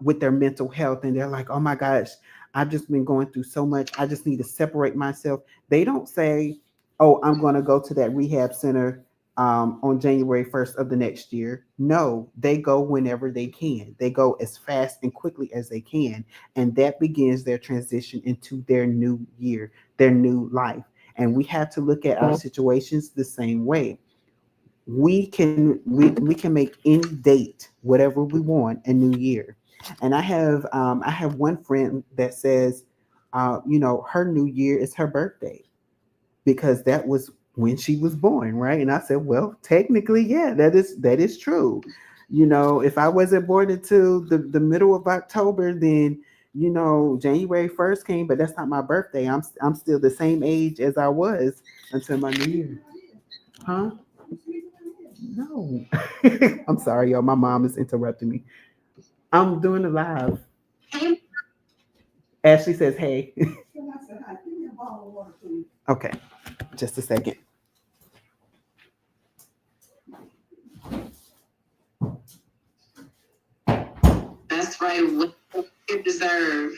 with their mental health and they're like, oh my gosh, I've just been going through so much. I just need to separate myself. They don't say, oh, I'm going to go to that rehab center on January 1st of the next year. No, they go whenever they can. They go as fast and quickly as they can. And that begins their transition into their new year, their new life. And we have to look at our situations the same way. We can make any date whatever we want a new year. And I have one friend that says her new year is her birthday because that was when she was born, right? And I said, well, technically, yeah, that is true. If I wasn't born until the middle of October, then January 1st came, but that's not my birthday. I'm still the same age as I was until my new year. Huh? No. I'm sorry, y'all. My mom is interrupting me. I'm doing it live. Ashley says, hey. Okay, just a second. That's right. What you deserve.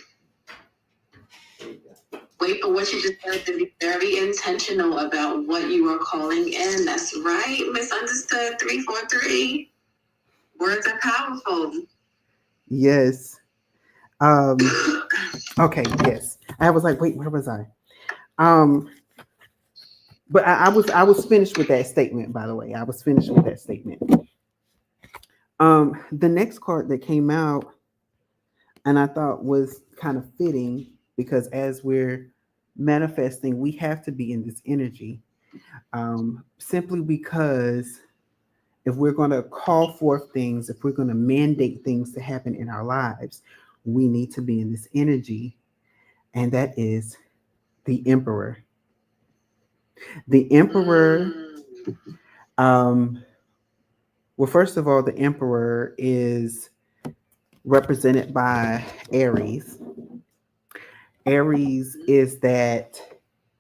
Wait for what you deserve to be very intentional about what you are calling in. That's right. Misunderstood 343. Words are powerful. Yes. Um, okay, yes. I was like, wait, where was I? Um, but I was finished with that statement, by the way. I was finished with that statement. The next card that came out and I thought was kind of fitting because as we're manifesting, we have to be in this energy. Simply because if we're going to call forth things, if we're going to mandate things to happen in our lives, we need to be in this energy. And that is the Emperor. The Emperor, um, well, first of all, the Emperor is represented by Aries. Aries is that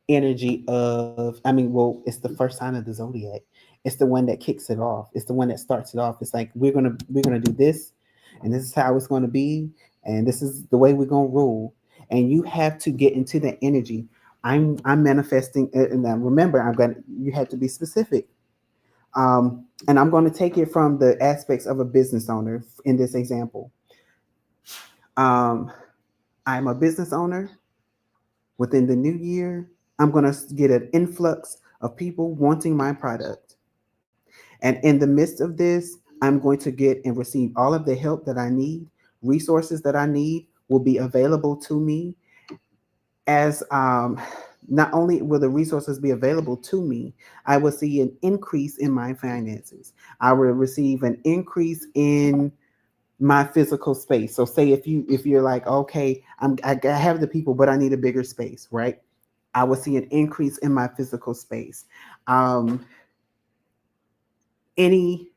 energy of, well, it's the first sign of the zodiac. It's the one that kicks it off. It's the one that starts it off. It's like we're gonna do this, and this is how it's gonna be, and this is the way we're gonna rule. And you have to get into that energy. I'm manifesting, and now remember, you have to be specific. And I'm going to take it from the aspects of a business owner in this example. Um, I'm a business owner. Within the new year, I'm going to get an influx of people wanting my product. And in the midst of this, I'm going to get and receive all of the help that I need, resources that I need will be available to me as not only will the resources be available to me, I will see an increase in my finances. I will receive an increase in my physical space. So say if you're like, okay, I have the people, but I need a bigger space, right? I will see an increase in my physical space. Um, any,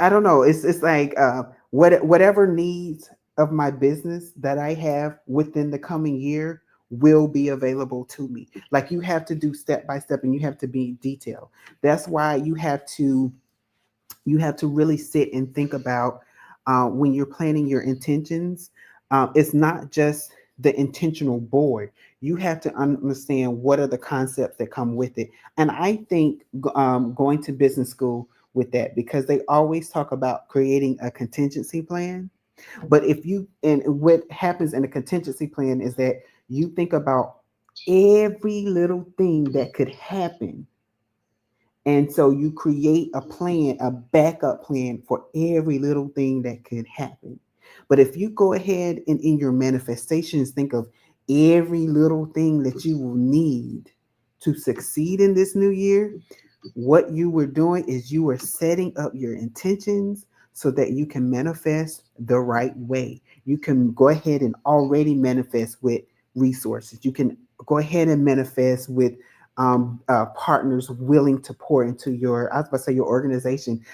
I don't know. It's like whatever needs of my business that I have within the coming year will be available to me. Like you have to do step by step and you have to be detailed. That's why you have to really sit and think about when you're planning your intentions. It's not just the intentional board. You have to understand what are the concepts that come with it. And I think going to business school with that, because they always talk about creating a contingency plan. But if you, and what happens in a contingency plan is that you think about every little thing that could happen, and so you create a plan, a backup plan for every little thing that could happen. But if you go ahead and in your manifestations think of every little thing that you will need to succeed in this new year, what you were doing is you were setting up your intentions so that you can manifest the right way. You can go ahead and already manifest with resources. You can go ahead and manifest with partners willing to pour into your, I was about to say your organization,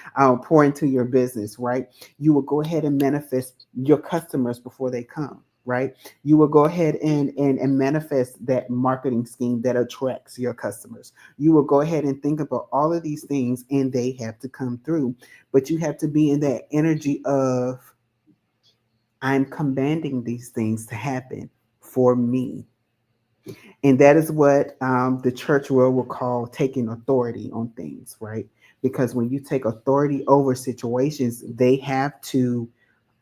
pour into your business, right? You will go ahead and manifest your customers before they come, right? You will go ahead and manifest that marketing scheme that attracts your customers. You will go ahead and think about all of these things and they have to come through. But you have to be in that energy of, I'm commanding these things to happen for me. And that is what the church world will call taking authority on things, right? Because when you take authority over situations, they have to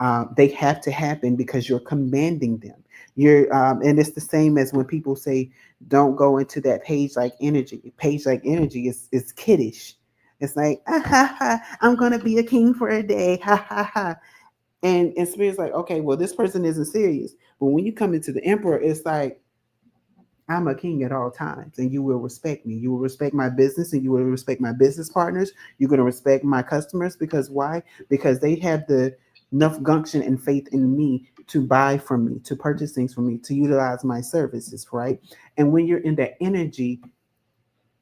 happen because you're commanding them. And it's the same as when people say, "Don't go into that page like energy." Page like energy is kiddish. It's like, ah, ha, ha, I'm gonna be a king for a day, ha ha ha. And spirit's like, okay, well, this person isn't serious. But when you come into the emperor, it's like, I'm a king at all times, and you will respect me. You will respect my business, and you will respect my business partners. You're going to respect my customers because why? Because they have the enough gumption and faith in me to buy from me, to purchase things from me, to utilize my services, right? And when you're in that energy,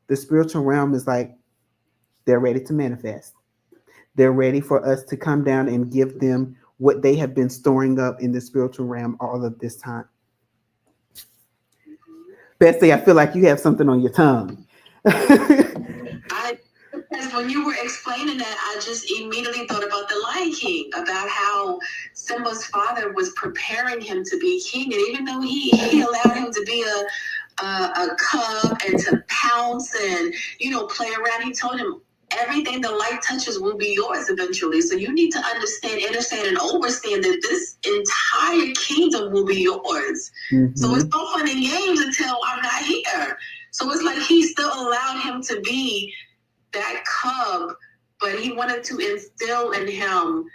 the spiritual realm is like they're ready to manifest. They're ready for us to come down and give them what they have been storing up in the spiritual realm all of this time. Betsy, I feel like you have something on your tongue. I because when you were explaining that, I just immediately thought about the Lion King, about how Simba's father was preparing him to be king, and even though he allowed him to be a cub and to pounce and play around, he told him everything the light touches will be yours eventually. So you need to understand, and understand that this entire kingdom will be yours. Mm-hmm. So it's no fun and games until I'm not here. So it's like he still allowed him to be that cub, but he wanted to instill in him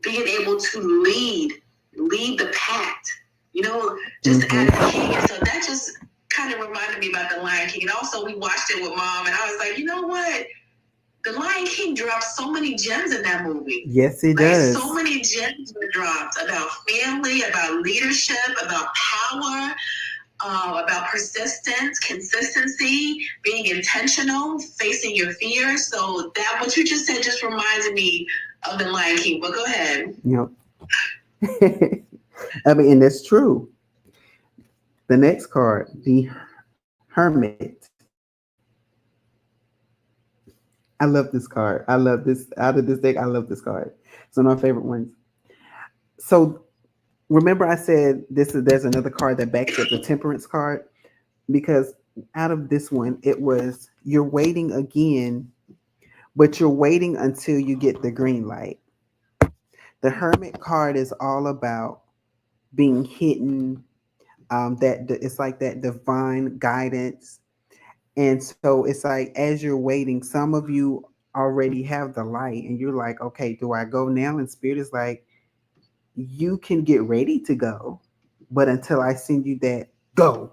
being able to lead the pack, just mm-hmm. as a king. And so that just kind of reminded me about the Lion King. And also we watched it with Mom, and I was like, you know what? The Lion King dropped so many gems in that movie. Yes, it does. So many gems were dropped about family, about leadership, about power, about persistence, consistency, being intentional, facing your fears. So that what you just said just reminded me of the Lion King. But go ahead. Yep. I mean, and that's true. The next card, the Hermit. I love this card. I love this. Out of this deck, I love this card. It's one of my favorite ones. So remember I said there's another card that backs up the Temperance card, because out of this one, it was you're waiting again, but you're waiting until you get the green light. The Hermit card is all about being hidden, that it's like that divine guidance. And so it's like as you're waiting, some of you already have the light and you're like, okay, do I go now? And Spirit is like, you can get ready to go, but until I send you that, go.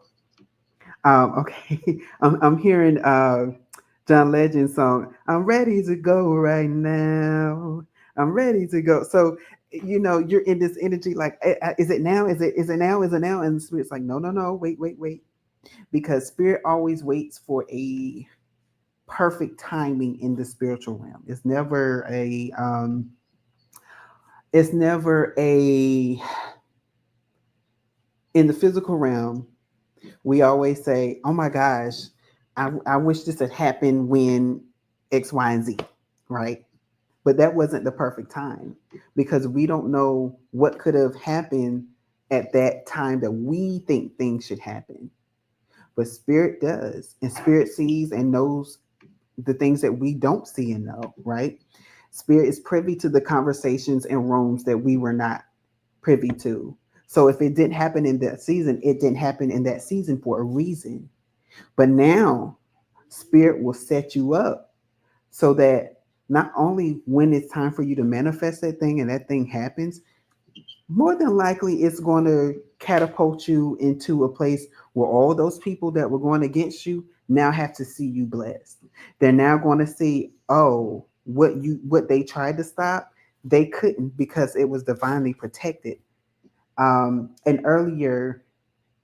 Okay, I'm hearing John Legend's song, I'm ready to go right now. I'm ready to go. So, you're in this energy like, is it now? Is it now? Is it now? And the Spirit's like, no, no, no, wait, wait, wait. Because Spirit always waits for a perfect timing in the spiritual realm. It's never a in the physical realm. We always say, oh my gosh, I wish this had happened when X, Y, and Z, right? But that wasn't the perfect time because we don't know what could have happened at that time that we think things should happen. But spirit does, and spirit sees and knows the things that we don't see and know, right? Spirit is privy to the conversations and rooms that we were not privy to. So if it didn't happen in that season, it didn't happen in that season for a reason. But now, spirit will set you up so that not only when it's time for you to manifest that thing and that thing happens, more than likely it's going to catapult you into a place where all those people that were going against you now have to see you blessed. They're now going to see, oh, what they tried to stop, they couldn't because it was divinely protected. And earlier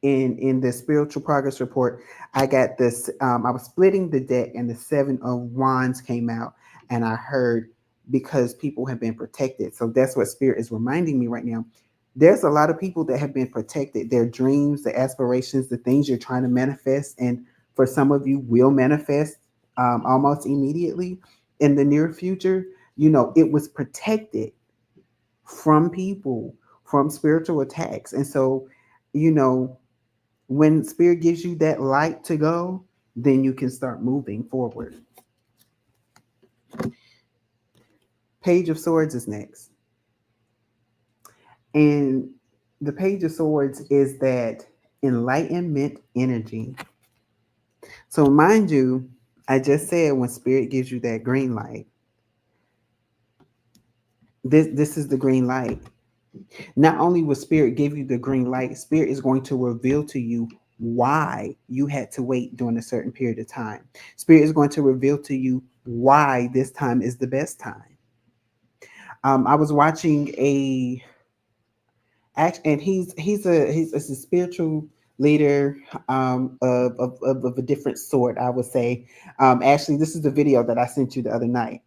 in the spiritual progress report, I got this. I was splitting the deck, and the Seven of Wands came out, and I heard because people have been protected. So that's what Spirit is reminding me right now. There's a lot of people that have been protected. Their dreams, their aspirations, the things you're trying to manifest, and for some of you, will manifest almost immediately in the near future. You know, it was protected from people, from spiritual attacks, and so you know when spirit gives you that light to go, then you can start moving forward. Page of Swords is next. And the Page of Swords is that enlightenment energy. So, mind you, I just said when spirit gives you that green light, this is the green light. Not only will spirit give you the green light, spirit is going to reveal to you why you had to wait during a certain period of time. Spirit is going to reveal to you why this time is the best time. I was watching a act, and he's a spiritual leader of a different sort, I would say. Actually, this is the video that I sent you the other night.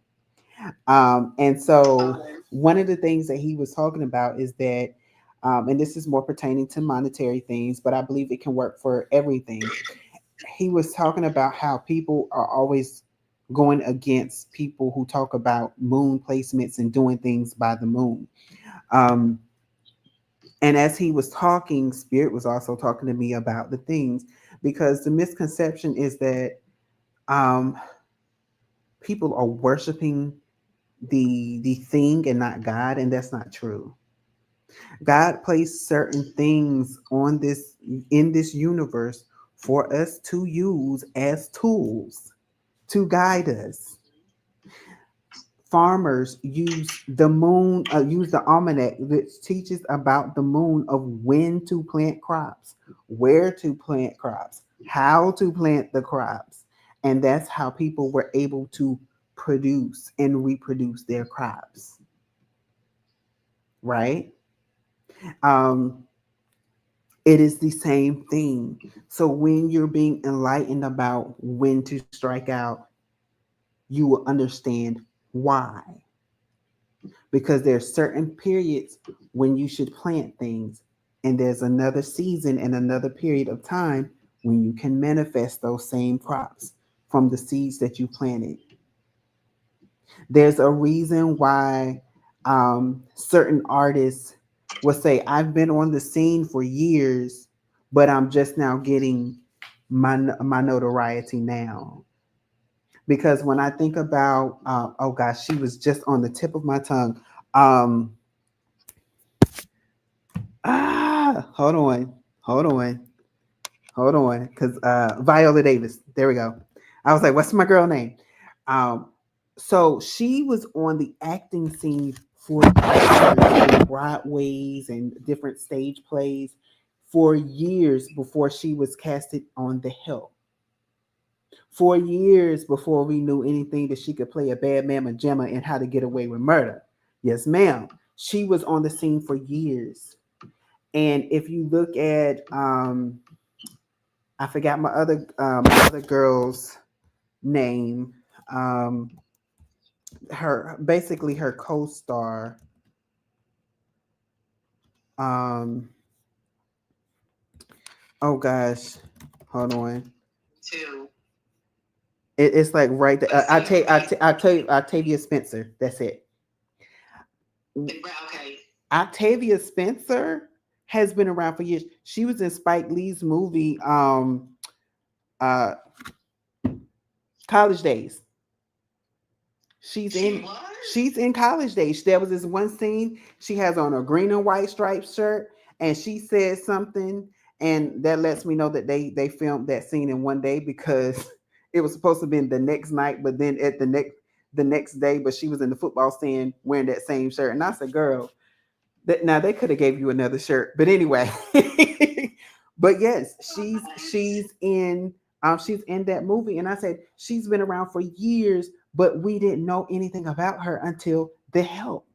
And so one of the things that he was talking about is that, and this is more pertaining to monetary things, but I believe it can work for everything. He was talking about how people are always going against people who talk about moon placements and doing things by the moon. Um, and as he was talking, Spirit was also talking to me about the things because the misconception is that um, people are worshiping the thing and not God, and that's not true. God placed certain things on this in this universe for us to use as tools to guide us. Farmers use the moon, use the almanac, which teaches about the moon of when to plant crops, where to plant crops, how to plant the crops, and that's how people were able to produce and reproduce their crops, right? Um, it is the same thing. So when you're being enlightened about when to strike out, you will understand why. Because there's certain periods when you should plant things, and there's another season and another period of time when you can manifest those same crops from the seeds that you planted. There's a reason why certain artists will say, I've been on the scene for years, but I'm just now getting my notoriety now. Because when I think about, oh gosh, she was just on the tip of my tongue. Um, Hold on, hold on, hold on, because Viola Davis. There we go. I was like, what's my girl name? Um, so she was on the acting scene for years in Broadways and different stage plays for years before she was casted on The Help. 4 years before we knew anything that she could play a bad mama Gemma in How to Get Away with Murder. Yes, ma'am. She was on the scene for years. And if you look at, I forgot my other girl's name. Her basically her co-star. Um, Oh gosh, hold on. too. It's like right there. But see, I tell you, Octavia Spencer. That's it. okay. Octavia Spencer has been around for years. She was in Spike Lee's movie, uh, College Days. She's She in. was? She's in College Days. There was this one scene. She has on a green and white striped shirt, and she says something, and that lets me know that they filmed that scene in one day because it was supposed to be the next night, but then at the next day, but she was in the football stand wearing that same shirt, and I said, "Girl, that now they could have gave you another shirt." But anyway, but yes, she's in that movie, and I said she's been around for years, but we didn't know anything about her until The Help.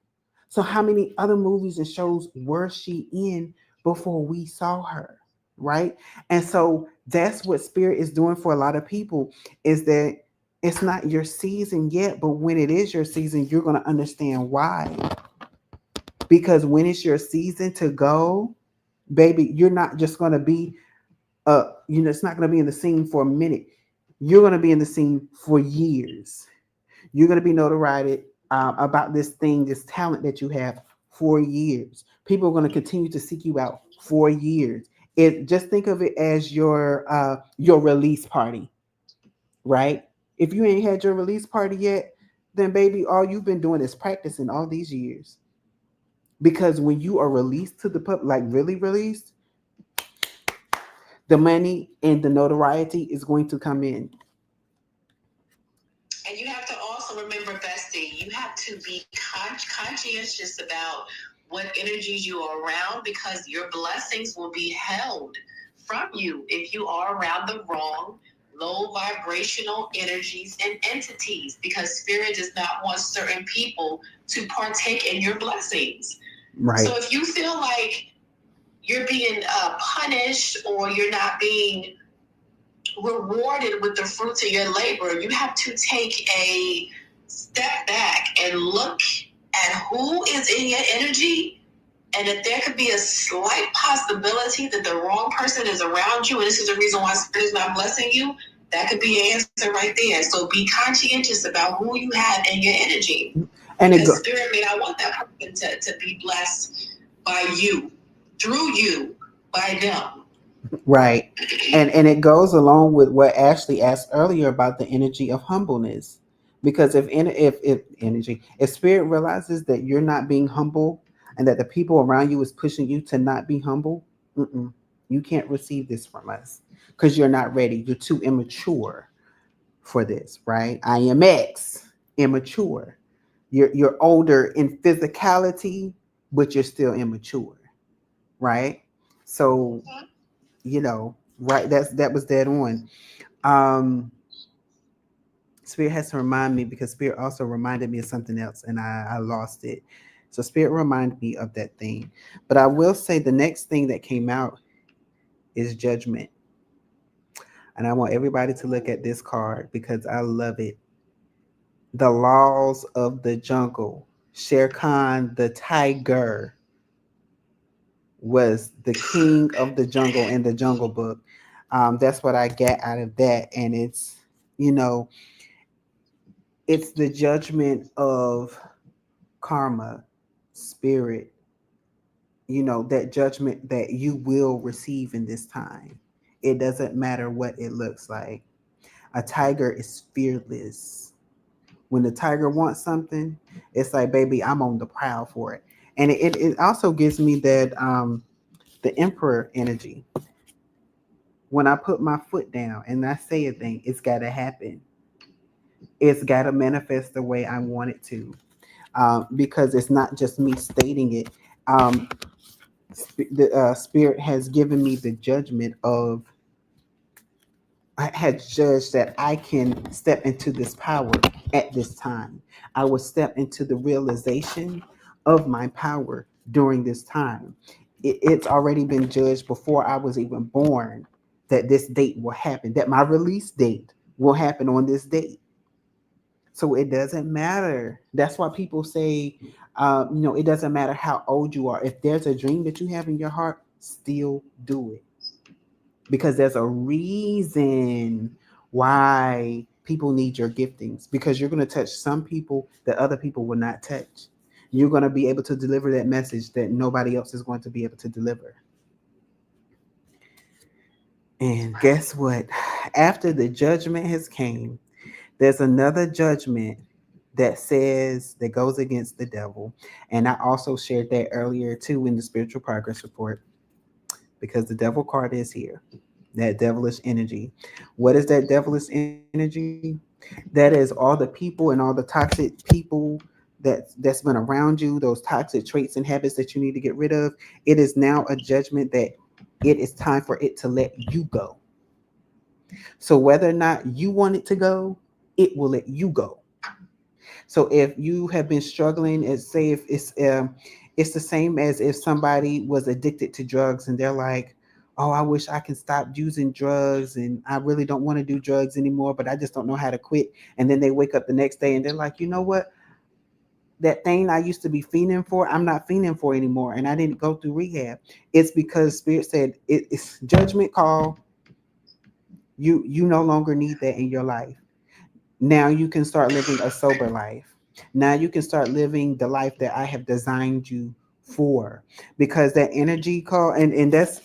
So how many other movies and shows were she in before we saw her? Right. And so that's what spirit is doing for a lot of people, is that it's not your season yet, but when it is your season, you're going to understand why. Because when it's your season to go, baby, you're not just going to be it's not going to be in the scene for a minute. You're going to be in the scene for years. You're going to be notoriety about this thing, this talent that you have for years. People are going to continue to seek you out for years. It just think of it as your release party, right? If you ain't had your release party yet, then baby, all you've been doing is practicing all these years. Because when you are released to the public, like really released, the money and the notoriety is going to come in. And you have to also remember, Bestie, you have to be conscientious about what energies you are around, because your blessings will be held from you if you are around the wrong low vibrational energies and entities, because spirit does not want certain people to partake in your blessings. Right. So if you feel like you're being punished, or you're not being rewarded with the fruits of your labor, you have to take a step back and look at who is in your energy. And if there could be a slight possibility that the wrong person is around you, and this is the reason why spirit is not blessing you, that could be an answer right there. So be conscientious about who you have in your energy. And because spirit may not want that person to be blessed by you, through you, by them. Right. And it goes along with what Ashley asked earlier about the energy of humbleness. Because if spirit realizes that you're not being humble and that the people around you is pushing you to not be humble, you can't receive this from us because you're not ready. You're too immature for this, right? IMX, immature. You're older in physicality, but you're still immature, right? So right, that was dead on. um Spirit has to remind me, because spirit also reminded me of something else, and I lost it. So spirit reminded me of that thing. But I will say the next thing that came out is judgment, and I want everybody to look at this card because I love it. The laws of the jungle. Shere Khan the tiger was the king of the jungle in the Jungle Book. That's what I get out of that. And you know, it's the judgment of karma, spirit, that judgment that you will receive in this time. It doesn't matter what it looks like. A tiger is fearless. When the tiger wants something, it's like, baby, I'm on the prowl for it. And it also gives me that the emperor energy. When I put my foot down and I say a thing, it's got to happen. It's got to manifest the way I want it to, because it's not just me stating it. Um, the spirit has given me the judgment of, I had judged that I can step into this power at this time. I will step into the realization of my power during this time. It's already been judged before I was even born that this date will happen, that my release date will happen on this date. So it doesn't matter. That's why people say, it doesn't matter how old you are. If there's a dream that you have in your heart, still do it. because there's a reason why people need your giftings, because you're going to touch some people that other people will not touch. You're going to be able to deliver that message that nobody else is going to be able to deliver. And guess what? After the judgment has came, there's another judgment that goes against the devil. And I also shared that earlier too in the spiritual progress report, because the devil card is here. That devilish energy. What is that devilish energy? That is all the people and all the toxic people that's been around you, those toxic traits and habits that you need to get rid of. It is now a judgment that it is time for it to let you go. So whether or not you want it to go, it will let you go. So if you have been struggling, and say if it's the same as if somebody was addicted to drugs and they're like, "Oh, I wish I can stop using drugs, and I really don't want to do drugs anymore, but I just don't know how to quit." And then they wake up the next day and they're like, "You know what? That thing I used to be fiending for, I'm not fiending for anymore, and I didn't go through rehab." It's because Spirit said it's judgment call. You no longer need that in your life. Now you can start living a sober life. Now you can start living the life that I have designed you for. Because that energy call, and that's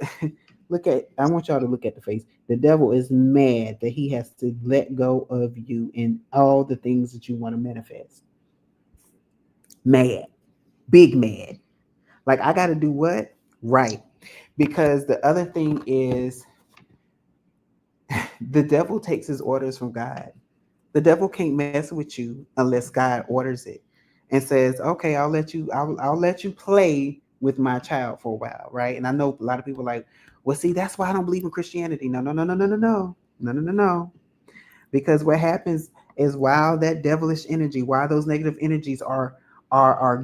look at, I want y'all to look at the face. The devil is mad that he has to let go of you and all the things that you want to manifest. Mad. Big mad. Like, I got to do what? Right. Because the other thing is, the devil takes his orders from God. The devil can't mess with you unless God orders it and says, "Okay, I'll let you play with my child for a while," right? And I know a lot of people are like, "Well, see, that's why I don't believe in Christianity." No, no, no, no, no, no, no, no, no, no, no. Because what happens is, while that devilish energy, while those negative energies are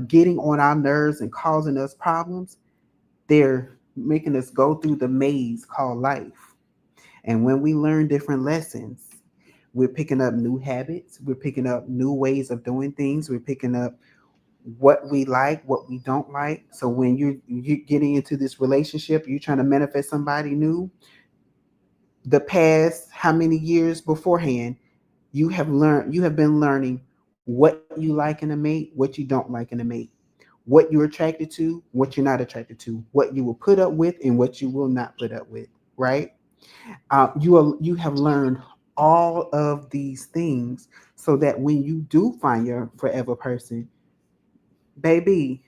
getting on our nerves and causing us problems, they're making us go through the maze called life. And when we learn different lessons, we're picking up new habits. We're picking up new ways of doing things. We're picking up what we like, what we don't like. So when you're getting into this relationship, you're trying to manifest somebody new. The past how many years beforehand, you have been learning what you like in a mate, what you don't like in a mate, what you're attracted to, what you're not attracted to, what you will put up with, and what you will not put up with. Right? You have learned all of these things so that when you do find your forever person, baby,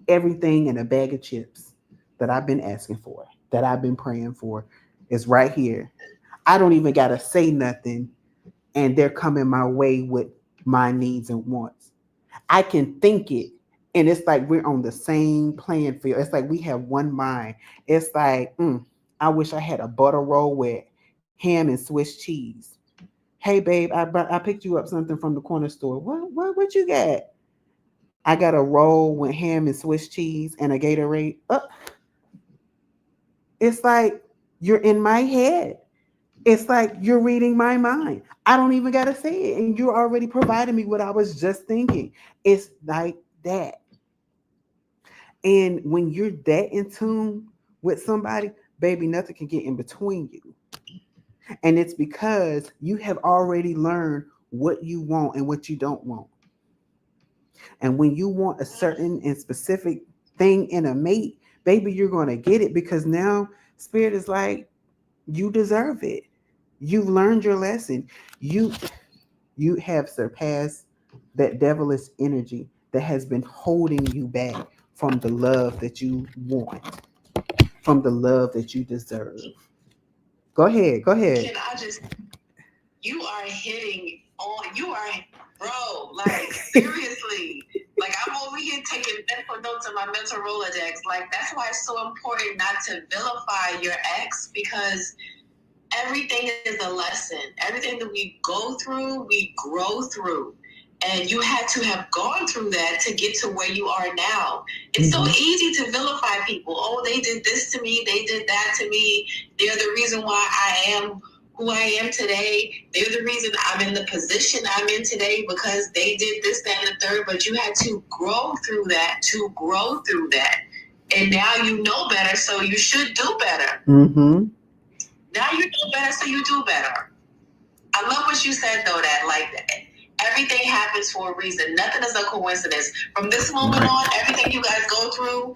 everything in a bag of chips that I've been asking for, that I've been praying for, is right here. I don't even gotta say nothing, and they're coming my way with my needs and wants. I can think it, and it's like we're on the same playing field. It's like we have one mind. It's like, I wish I had a butter roll with ham and Swiss cheese. Hey, babe, I picked you up something from the corner store. What you got? I got a roll with ham and Swiss cheese and a Gatorade. It's like you're in my head. It's like you're reading my mind. I don't even got to say it, and you're already providing me what I was just thinking. It's like that. And when you're that in tune with somebody, baby, nothing can get in between you. And it's because you have already learned what you want and what you don't want. And when you want a certain and specific thing in a mate, baby, you're going to get it, because now Spirit is like, you deserve it. You've learned your lesson. You you have surpassed that devilish energy that has been holding you back from the love that you want, from the love that you deserve. Go ahead. Go ahead. Can I just, you are hitting on, you are, bro, like, seriously. Like, I'm over here taking mental notes in my mental Rolodex. Like, that's why it's so important not to vilify your ex, because everything is a lesson. Everything that we go through, we grow through. And you had to have gone through that to get to where you are now. It's so easy to vilify people. Oh, they did this to me. They did that to me. They're the reason why I am who I am today. They're the reason I'm in the position I'm in today because they did this, that, and the third. But you had to grow through that to grow through that. And now you know better, so you should do better. Mm-hmm. Now you know better, so you do better. I love what you said though, that like everything happens for a reason. Nothing is a coincidence. From this moment on, everything you guys go through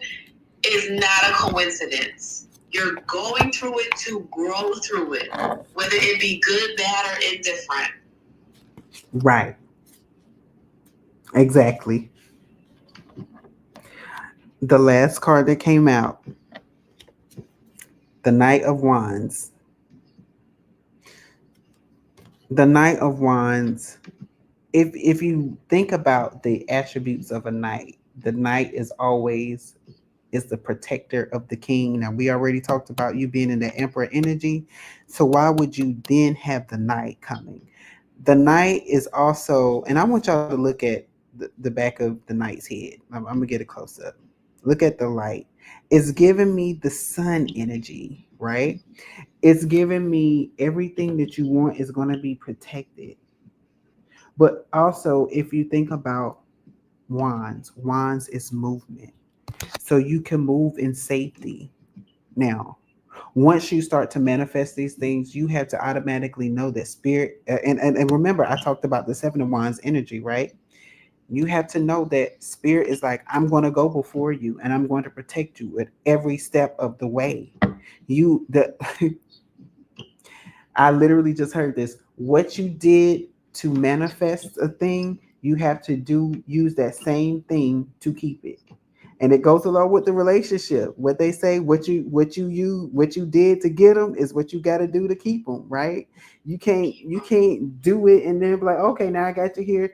is not a coincidence. You're going through it to grow through it, whether it be good, bad, or indifferent. Right. Exactly. The last card that came out, the Knight of Wands. The Knight of Wands, if you think about the attributes of a knight, the knight is the protector of the king. Now we already talked about you being in the emperor energy. So why would you then have the knight coming? The knight is also, and I want y'all to look at the back of the knight's head. I'm gonna get a close up. Look at the light. It's giving me the sun energy, right? It's giving me everything that you want is going to be protected. But also, if you think about wands is movement. So you can move in safety. Now, once you start to manifest these things, you have to automatically know that spirit, and remember, I talked about the seven of wands energy, right? You have to know that spirit is like, I'm going to go before you and I'm going to protect you at every step of the way. The I literally just heard this. What you did to manifest a thing, you have to use that same thing to keep it. And it goes along with the relationship. What they say, what you did to get them is what you got to do to keep them, right? You can't do it and then be like, okay, now I got you here.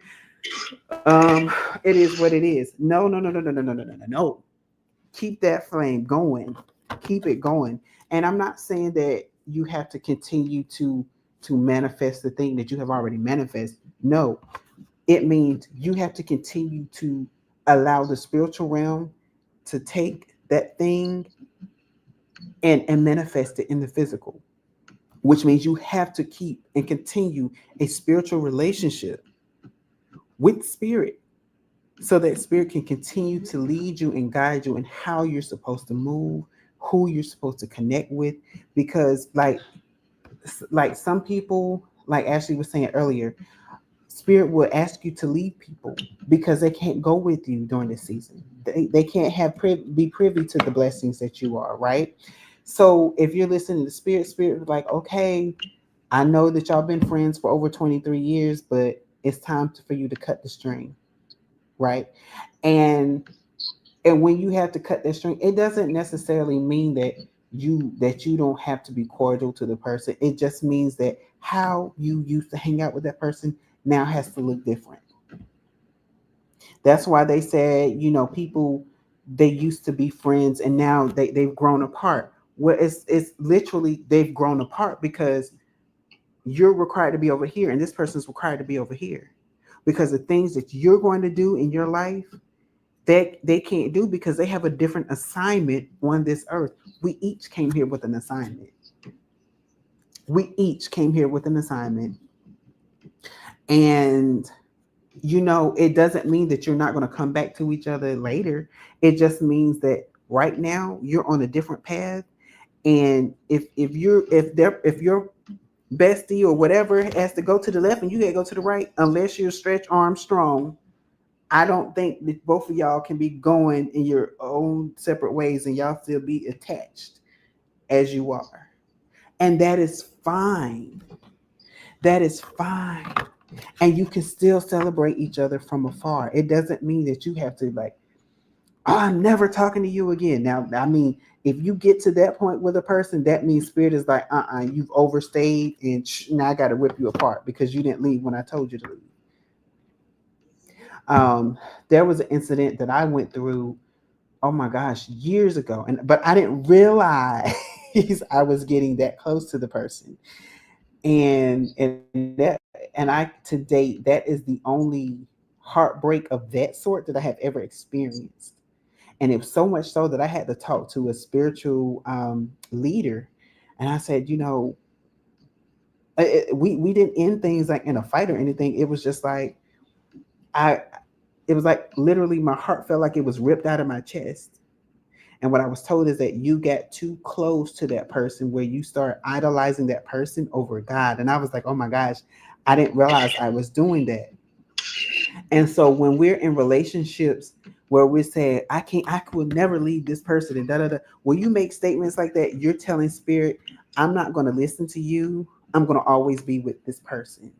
It is what it is. No, no, no, no, no, no, no, no, no, no, no. Keep that flame going. Keep it going. And I'm not saying that you have to continue to manifest the thing that you have already manifested. No, it means you have to continue to allow the spiritual realm to take that thing and manifest it in the physical, which means you have to keep and continue a spiritual relationship with spirit so that spirit can continue to lead you and guide you in how you're supposed to move, who you're supposed to connect with. Because like some people, like Ashley was saying earlier, spirit will ask you to leave people because they can't go with you during the season. They can't be privy to the blessings that you are, right? So if you're listening to spirit like, okay, I know that y'all been friends for over 23 years, but it's time for you to cut the string, right? And when you have to cut that string, it doesn't necessarily mean that you don't have to be cordial to the person. It just means that how you used to hang out with that person now has to look different. That's why they said, people, they used to be friends and now they've grown apart. Well, it's literally they've grown apart because you're required to be over here and this person's required to be over here. Because the things that you're going to do in your life that they can't do because they have a different assignment on this earth. We each came here with an assignment. We each came here with an assignment. And it doesn't mean that you're not going to come back to each other later. It just means that right now you're on a different path. And if your bestie or whatever has to go to the left and you got to go to the right, unless you're stretch Armstrong, I don't think that both of y'all can be going in your own separate ways and y'all still be attached as you are. And that is fine. That is fine. And you can still celebrate each other from afar. It doesn't mean that you have to like, oh, I'm never talking to you again. Now, I mean, if you get to that point with a person, that means spirit is like, you've overstayed and now I got to rip you apart because you didn't leave when I told you to leave. There was an incident that I went through, oh my gosh, years ago, but I didn't realize I was getting that close to the person. And I to date, that is the only heartbreak of that sort that I have ever experienced. And it was so much so that I had to talk to a spiritual leader, and I said, we didn't end things like in a fight or anything. It was just like I it was like literally my heart felt like it was ripped out of my chest. And what I was told is that you get too close to that person where you start idolizing that person over God. And I was like, oh my gosh, I didn't realize I was doing that. And so when we're in relationships where we're saying, I could never leave this person and da da da. When you make statements like that, you're telling spirit, I'm not going to listen to you. I'm going to always be with this person.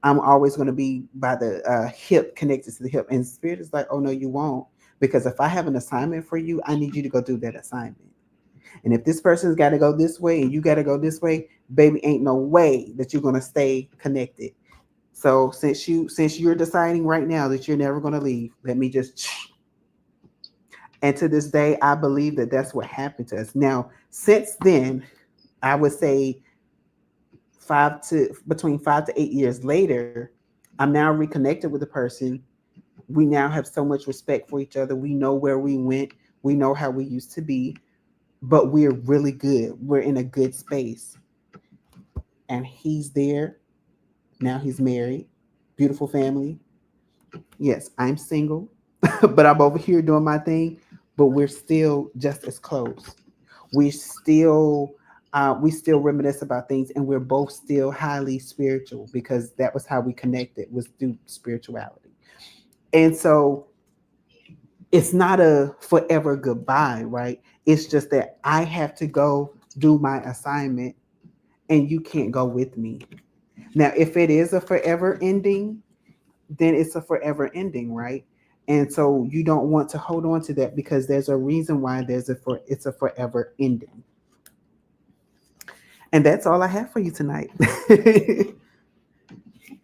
I'm always going to be by the hip, connected to the hip. And spirit is like, oh no, you won't. Because if I have an assignment for you, I need you to go do that assignment. And if this person's got to go this way and you got to go this way, baby, ain't no way that you're going to stay connected. So since you're deciding right now that you're never going to leave, let me just. And to this day, I believe that that's what happened to us. Now, since then, I would say between 5 to 8 years later, I'm now reconnected with the person. We now have so much respect for each other. We know where we went. We know how we used to be, but we're really good. We're in a good space. And he's there. Now he's married. Beautiful family. Yes, I'm single, but I'm over here doing my thing. But we're still just as close. We still we still reminisce about things, and we're both still highly spiritual because that was how we connected, was through spirituality. And so it's not a forever goodbye, right? It's just that I have to go do my assignment, and you can't go with me. Now, if it is a forever ending, then it's a forever ending, right? And so you don't want to hold on to that because there's a reason why it's a forever ending. And that's all I have for you tonight. Well,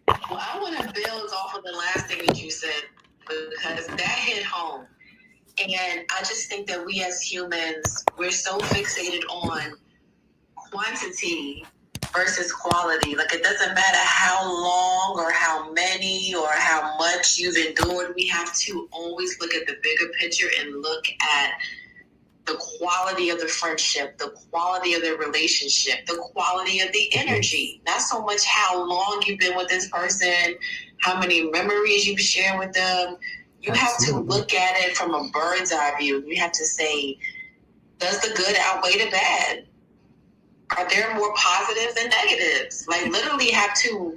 I want to build off of the last thing that you said because that hit home. And I just think that we as humans, we're so fixated on quantity versus quality. Like, it doesn't matter how long or how many or how much you've endured. We have to always look at the bigger picture and look at the quality of the friendship, the quality of the relationship, the quality of the energy. Not so much how long you've been with this person, how many memories you've shared with them. You have to look at it from a bird's eye view. You have to say, does the good outweigh the bad? Are there more positives than negatives? Like, literally have to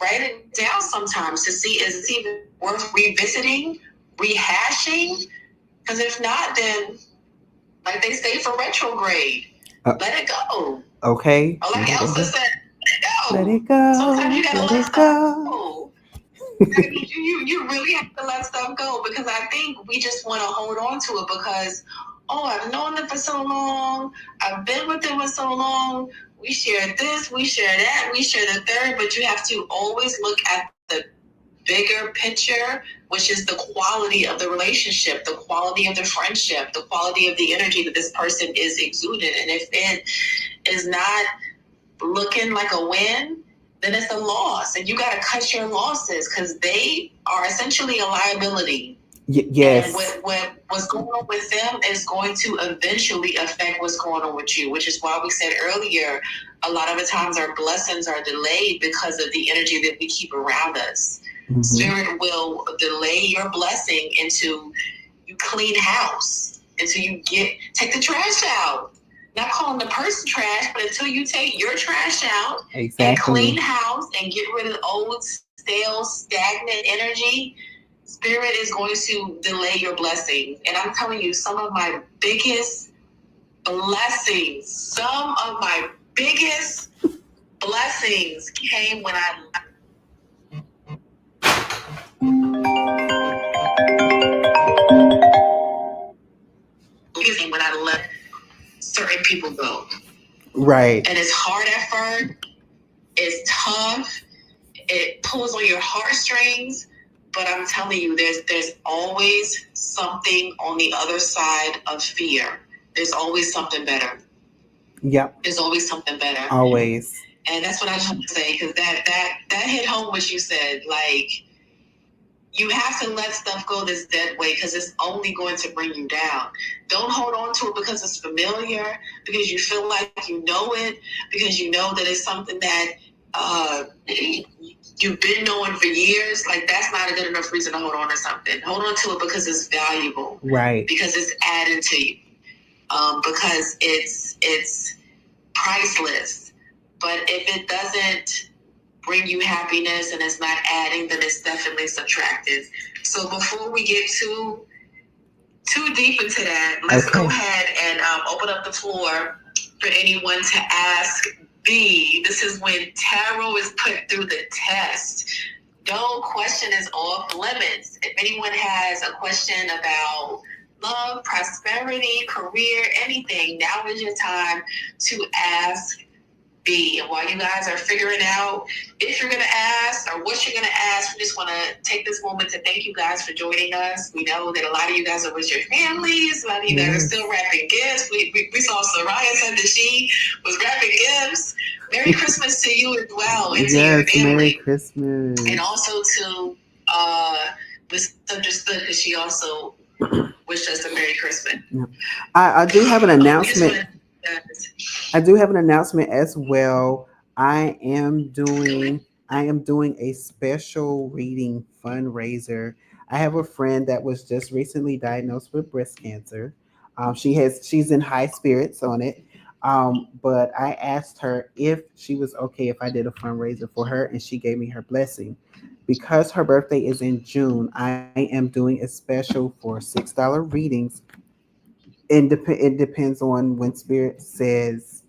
write it down sometimes to see, is it even worth revisiting, rehashing? Because if not, then, like they say for retrograde, let it go. Okay. Or like Elsa said, let it go. Sometimes you gotta let stuff go. You really have to let stuff go because I think we just want to hold on to it because, oh, I've known them for so long. I've been with them for so long. We share this, we share that, we share the third, but you have to always look at the bigger picture, which is the quality of the relationship, the quality of the friendship, the quality of the energy that this person is exuding. And if it is not looking like a win, then it's a loss. And you got to cut your losses because they are essentially a liability. Yes. And what's going on with them is going to eventually affect what's going on with you, which is why we said earlier, a lot of the times our blessings are delayed because of the energy that we keep around us. Mm-hmm. Spirit will delay your blessing until you clean house, until you take the trash out. Not calling the person trash, but until you take your trash out and clean house and get rid of old, stale, stagnant energy, Spirit is going to delay your blessings. And I'm telling you, some of my biggest blessings came when I let certain people go. Right. And it's hard at first. It's tough. It pulls on your heartstrings. But I'm telling you, there's always something on the other side of fear. There's always something better. Yep. There's always something better. Always. And that's what I just want to say, because that hit home what you said. Like, you have to let stuff go this dead weight because it's only going to bring you down. Don't hold on to it because it's familiar, because you feel like you know it, because you know that it's something that you've been knowing for years. Like, that's not a good enough reason to hold on to something. Hold on to it because it's valuable. Right. Because it's adding to you. because it's priceless. But if it doesn't bring you happiness and it's not adding, then it's definitely subtractive. So before we get too deep into that, let's go ahead and open up the floor for anyone to ask B. This is when tarot is put through the test. No question is off limits. If anyone has a question about love, prosperity, career, anything, now is your time to ask B. And while you guys are figuring out if you're going to ask or what you're going to ask, we just want to take this moment to thank you guys for joining us. We know that a lot of you guys are with your families. A lot of you guys are still wrapping gifts. We saw Soraya said that she was wrapping gifts. Merry Christmas to you as well, and to your family. Merry Christmas. And also to Misunderstood, because she also wished us a Merry Christmas. Yeah. I do have an announcement. I do have an announcement as well. I am doing a special reading fundraiser. I have a friend that was just recently diagnosed with breast cancer. She's in high spirits on it. But I asked her if she was okay if I did a fundraiser for her, and she gave me her blessing. Because her birthday is in June, I am doing a special for $6 readings. It depends on when Spirit says,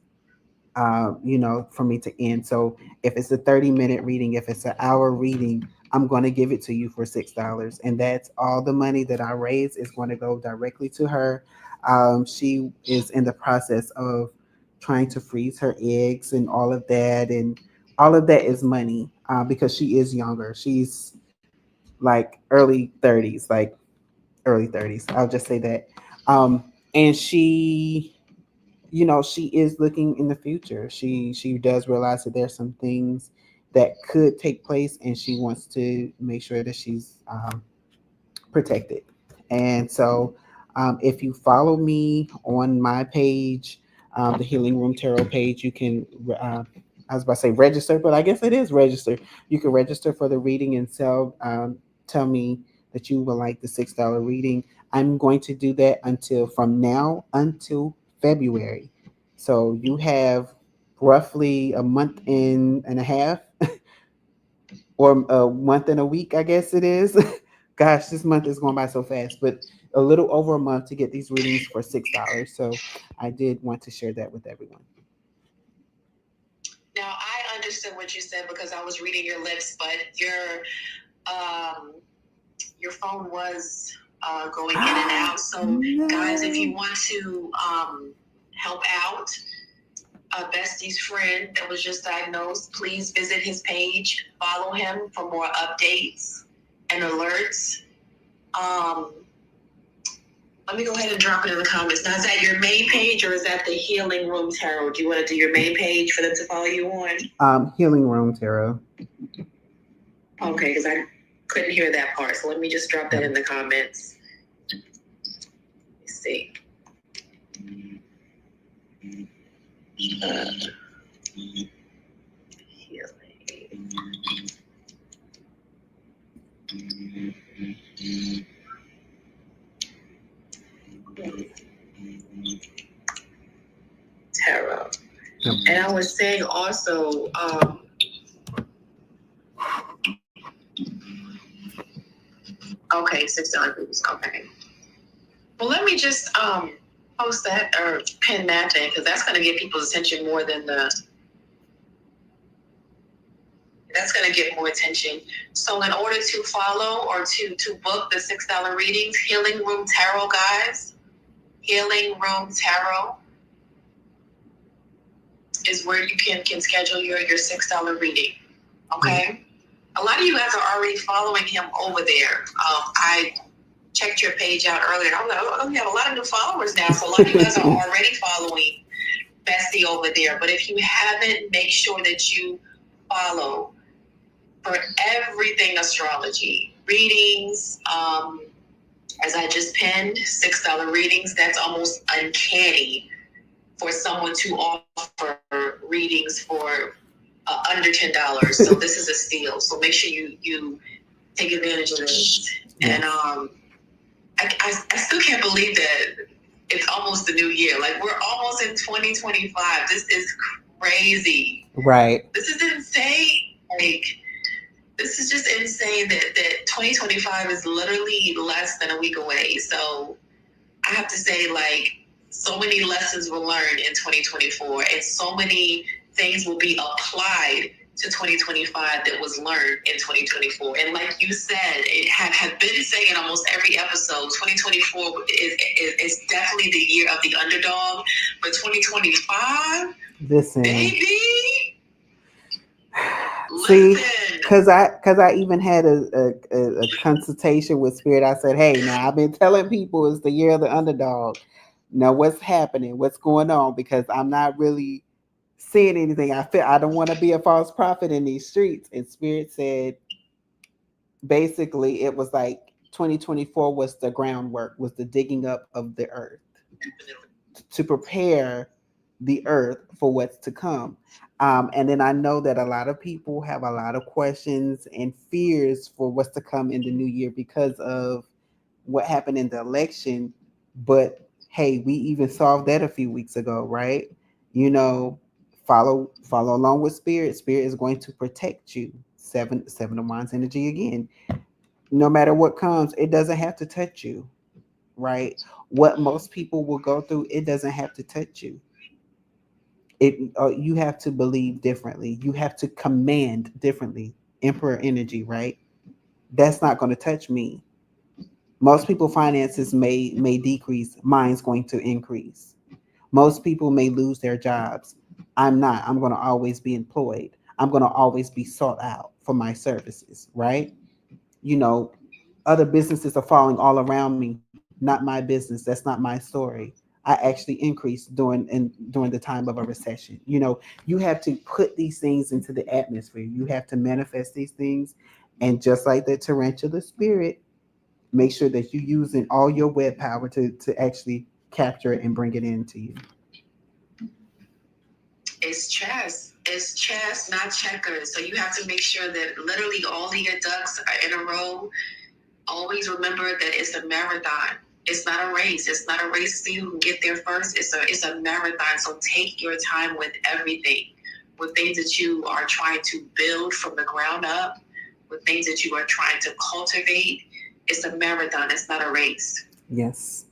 for me to end. So if it's a 30-minute reading, if it's an hour reading, I'm going to give it to you for $6. And that's all the money that I raise is going to go directly to her. She is in the process of trying to freeze her eggs and all of that. And all of that is money because she is younger. She's like early 30s. I'll just say that. And she is looking in the future. She does realize that there's some things that could take place, and she wants to make sure that she's protected. And so, if you follow me on my page, the Healing Room Tarot page, you can. I was about to say register, but I guess it is register. You can register for the reading and tell me that you would like the $6 reading. I'm going to do that from now until February. So you have roughly a month and a half or a month and a week, I guess it is. Gosh, this month is going by so fast, but a little over a month to get these readings for $6. So I did want to share that with everyone. Now, I understood what you said because I was reading your lips, but your phone was going in and out. So, no. Guys, if you want to help out Bestie's friend that was just diagnosed, please visit his page. Follow him for more updates and alerts. Let me go ahead and drop it in the comments. Now, is that your main page or is that the Healing Room Tarot? Do you want to do your main page for them to follow you on? Healing Room Tarot. Okay, because I couldn't hear that part. So let me just drop that in the comments. Let's see. Healing. Tarot. Yep. And I was saying also, okay, $6. Okay. Well, let me just post that or pin that thing because that's going to get people's attention more than that's going to get more attention. So in order to follow or to book the $6 readings, Healing Room Tarot, guys, Healing Room Tarot is where you can schedule your $6 reading. Okay? A lot of you guys are already following him over there. I checked your page out earlier. I'm like, oh, we have a lot of new followers now. So a lot of you guys are already following Bestie over there. But if you haven't, make sure that you follow for everything astrology. Readings, as I just pinned, $6 readings. That's almost uncanny for someone to offer readings for under $10. So this is a steal. So make sure you take advantage of this. And I still can't believe that it's almost the new year. Like, we're almost in 2025. This is crazy. Right. This is insane. Like, this is just insane that 2025 is literally less than a week away. So I have to say, like, so many lessons were learned in 2024, and so many things will be applied to 2025 that was learned in 2024. And like you said, it have been saying almost every episode, 2024 is definitely the year of the underdog. But 2025, Listen. baby, See, listen. because I even had a consultation with Spirit. I said, hey, now I've been telling people it's the year of the underdog. Now what's happening? What's going on? Because I'm not really seeing anything. I don't want to be a false prophet in these streets. And Spirit said, basically, it was like 2024 was the groundwork, was the digging up of the earth to prepare the earth for what's to come. And then I know that a lot of people have a lot of questions and fears for what's to come in the new year because of what happened in the election. But hey, we even solved that a few weeks ago, right? You know, follow along with Spirit. Spirit is going to protect you. Seven of Wands energy again. No matter what comes, it doesn't have to touch you, right? What most people will go through, it doesn't have to touch you. You have to believe differently. You have to command differently. Emperor energy, right? That's not going to touch me. Most people finances may decrease. Mine's going to increase. Most people may lose their jobs. I'm not. I'm going to always be employed. I'm going to always be sought out for my services, right? You know, other businesses are falling all around me. Not my business. That's not my story. I actually increased during the time of a recession. You know, you have to put these things into the atmosphere. You have to manifest these things, and just like the tarantula spirit, make sure that you're using all your web power to actually capture it and bring it into you. It's chess. It's chess, not checkers. So you have to make sure that literally all of your ducks are in a row. Always remember that it's a marathon. It's not a race. It's not a race to see who can get there first. It's a marathon. So take your time with everything, with things that you are trying to build from the ground up, with things that you are trying to cultivate. It's a marathon. It's not a race. Yes,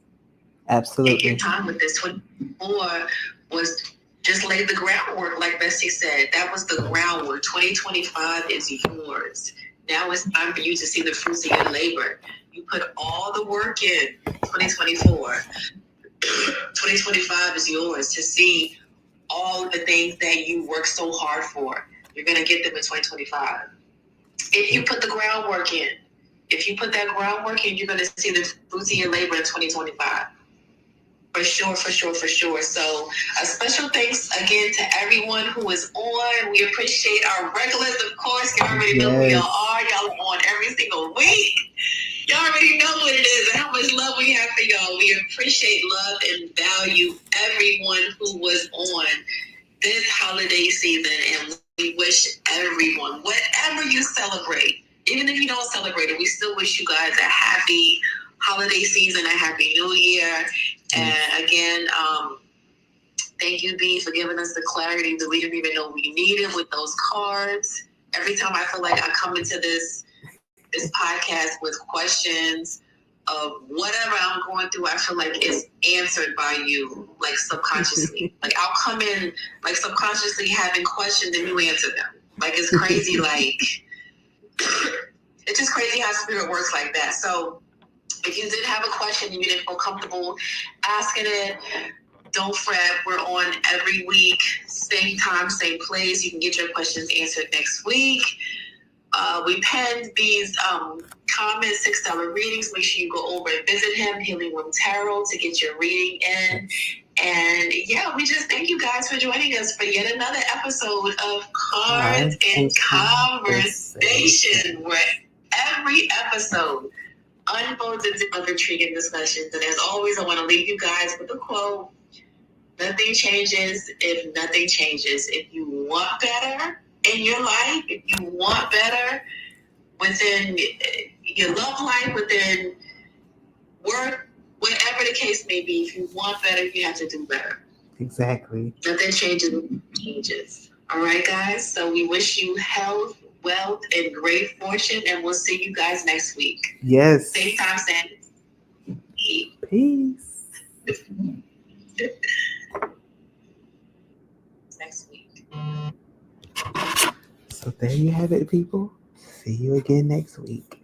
absolutely. Take your time with this. 24 was just lay the groundwork, like Bessie said. That was the groundwork. 2025 is yours. Now it's time for you to see the fruits of your labor. You put all the work in 2024. 2025 is yours to see all the things that you work so hard for. You're going to get them in 2025. If you put the groundwork in, if you put that groundwork in, you're going to see the fruits of your labor in 2025. For sure, for sure, for sure. So a special thanks again to everyone who is on. We appreciate our regulars, of course. You already know who y'all are. Y'all are on every single week. Y'all already know what it is and how much love we have for y'all. We appreciate, love, and value everyone who was on this holiday season. And we wish everyone, whatever you celebrate, even if you don't celebrate it, we still wish you guys a happy holiday season, a happy new year. And again, thank you, B, for giving us the clarity that we didn't even know we needed with those cards. Every time I feel like I come into this podcast with questions of whatever I'm going through, I feel like it's answered by you, like subconsciously. Like I'll come in like subconsciously having questions and you answer them. Like it's crazy. Like it's just crazy how spirit works like that. So if you did have a question and you didn't feel comfortable asking it, don't fret. We're on every week, same time, same place. You can get your questions answered next week. We penned these comments, $6 readings. Make sure you go over and visit him, Healing Room Tarot, to get your reading in. And yeah, we just thank you guys for joining us for yet another episode of Cards and Conversation, where every episode unfolds into other intriguing discussions. And as always, I want to leave you guys with a quote. Nothing changes if nothing changes. If you want better in your life, if you want better within your love life, within work, whatever whatever the case may be, if you want better, you have to do better. Exactly. Nothing changes. All right, guys. So we wish you health, wealth, and great fortune, and we'll see you guys next week. Yes. Same time, Sandy. Peace. Next week. So there you have it, people. See you again next week.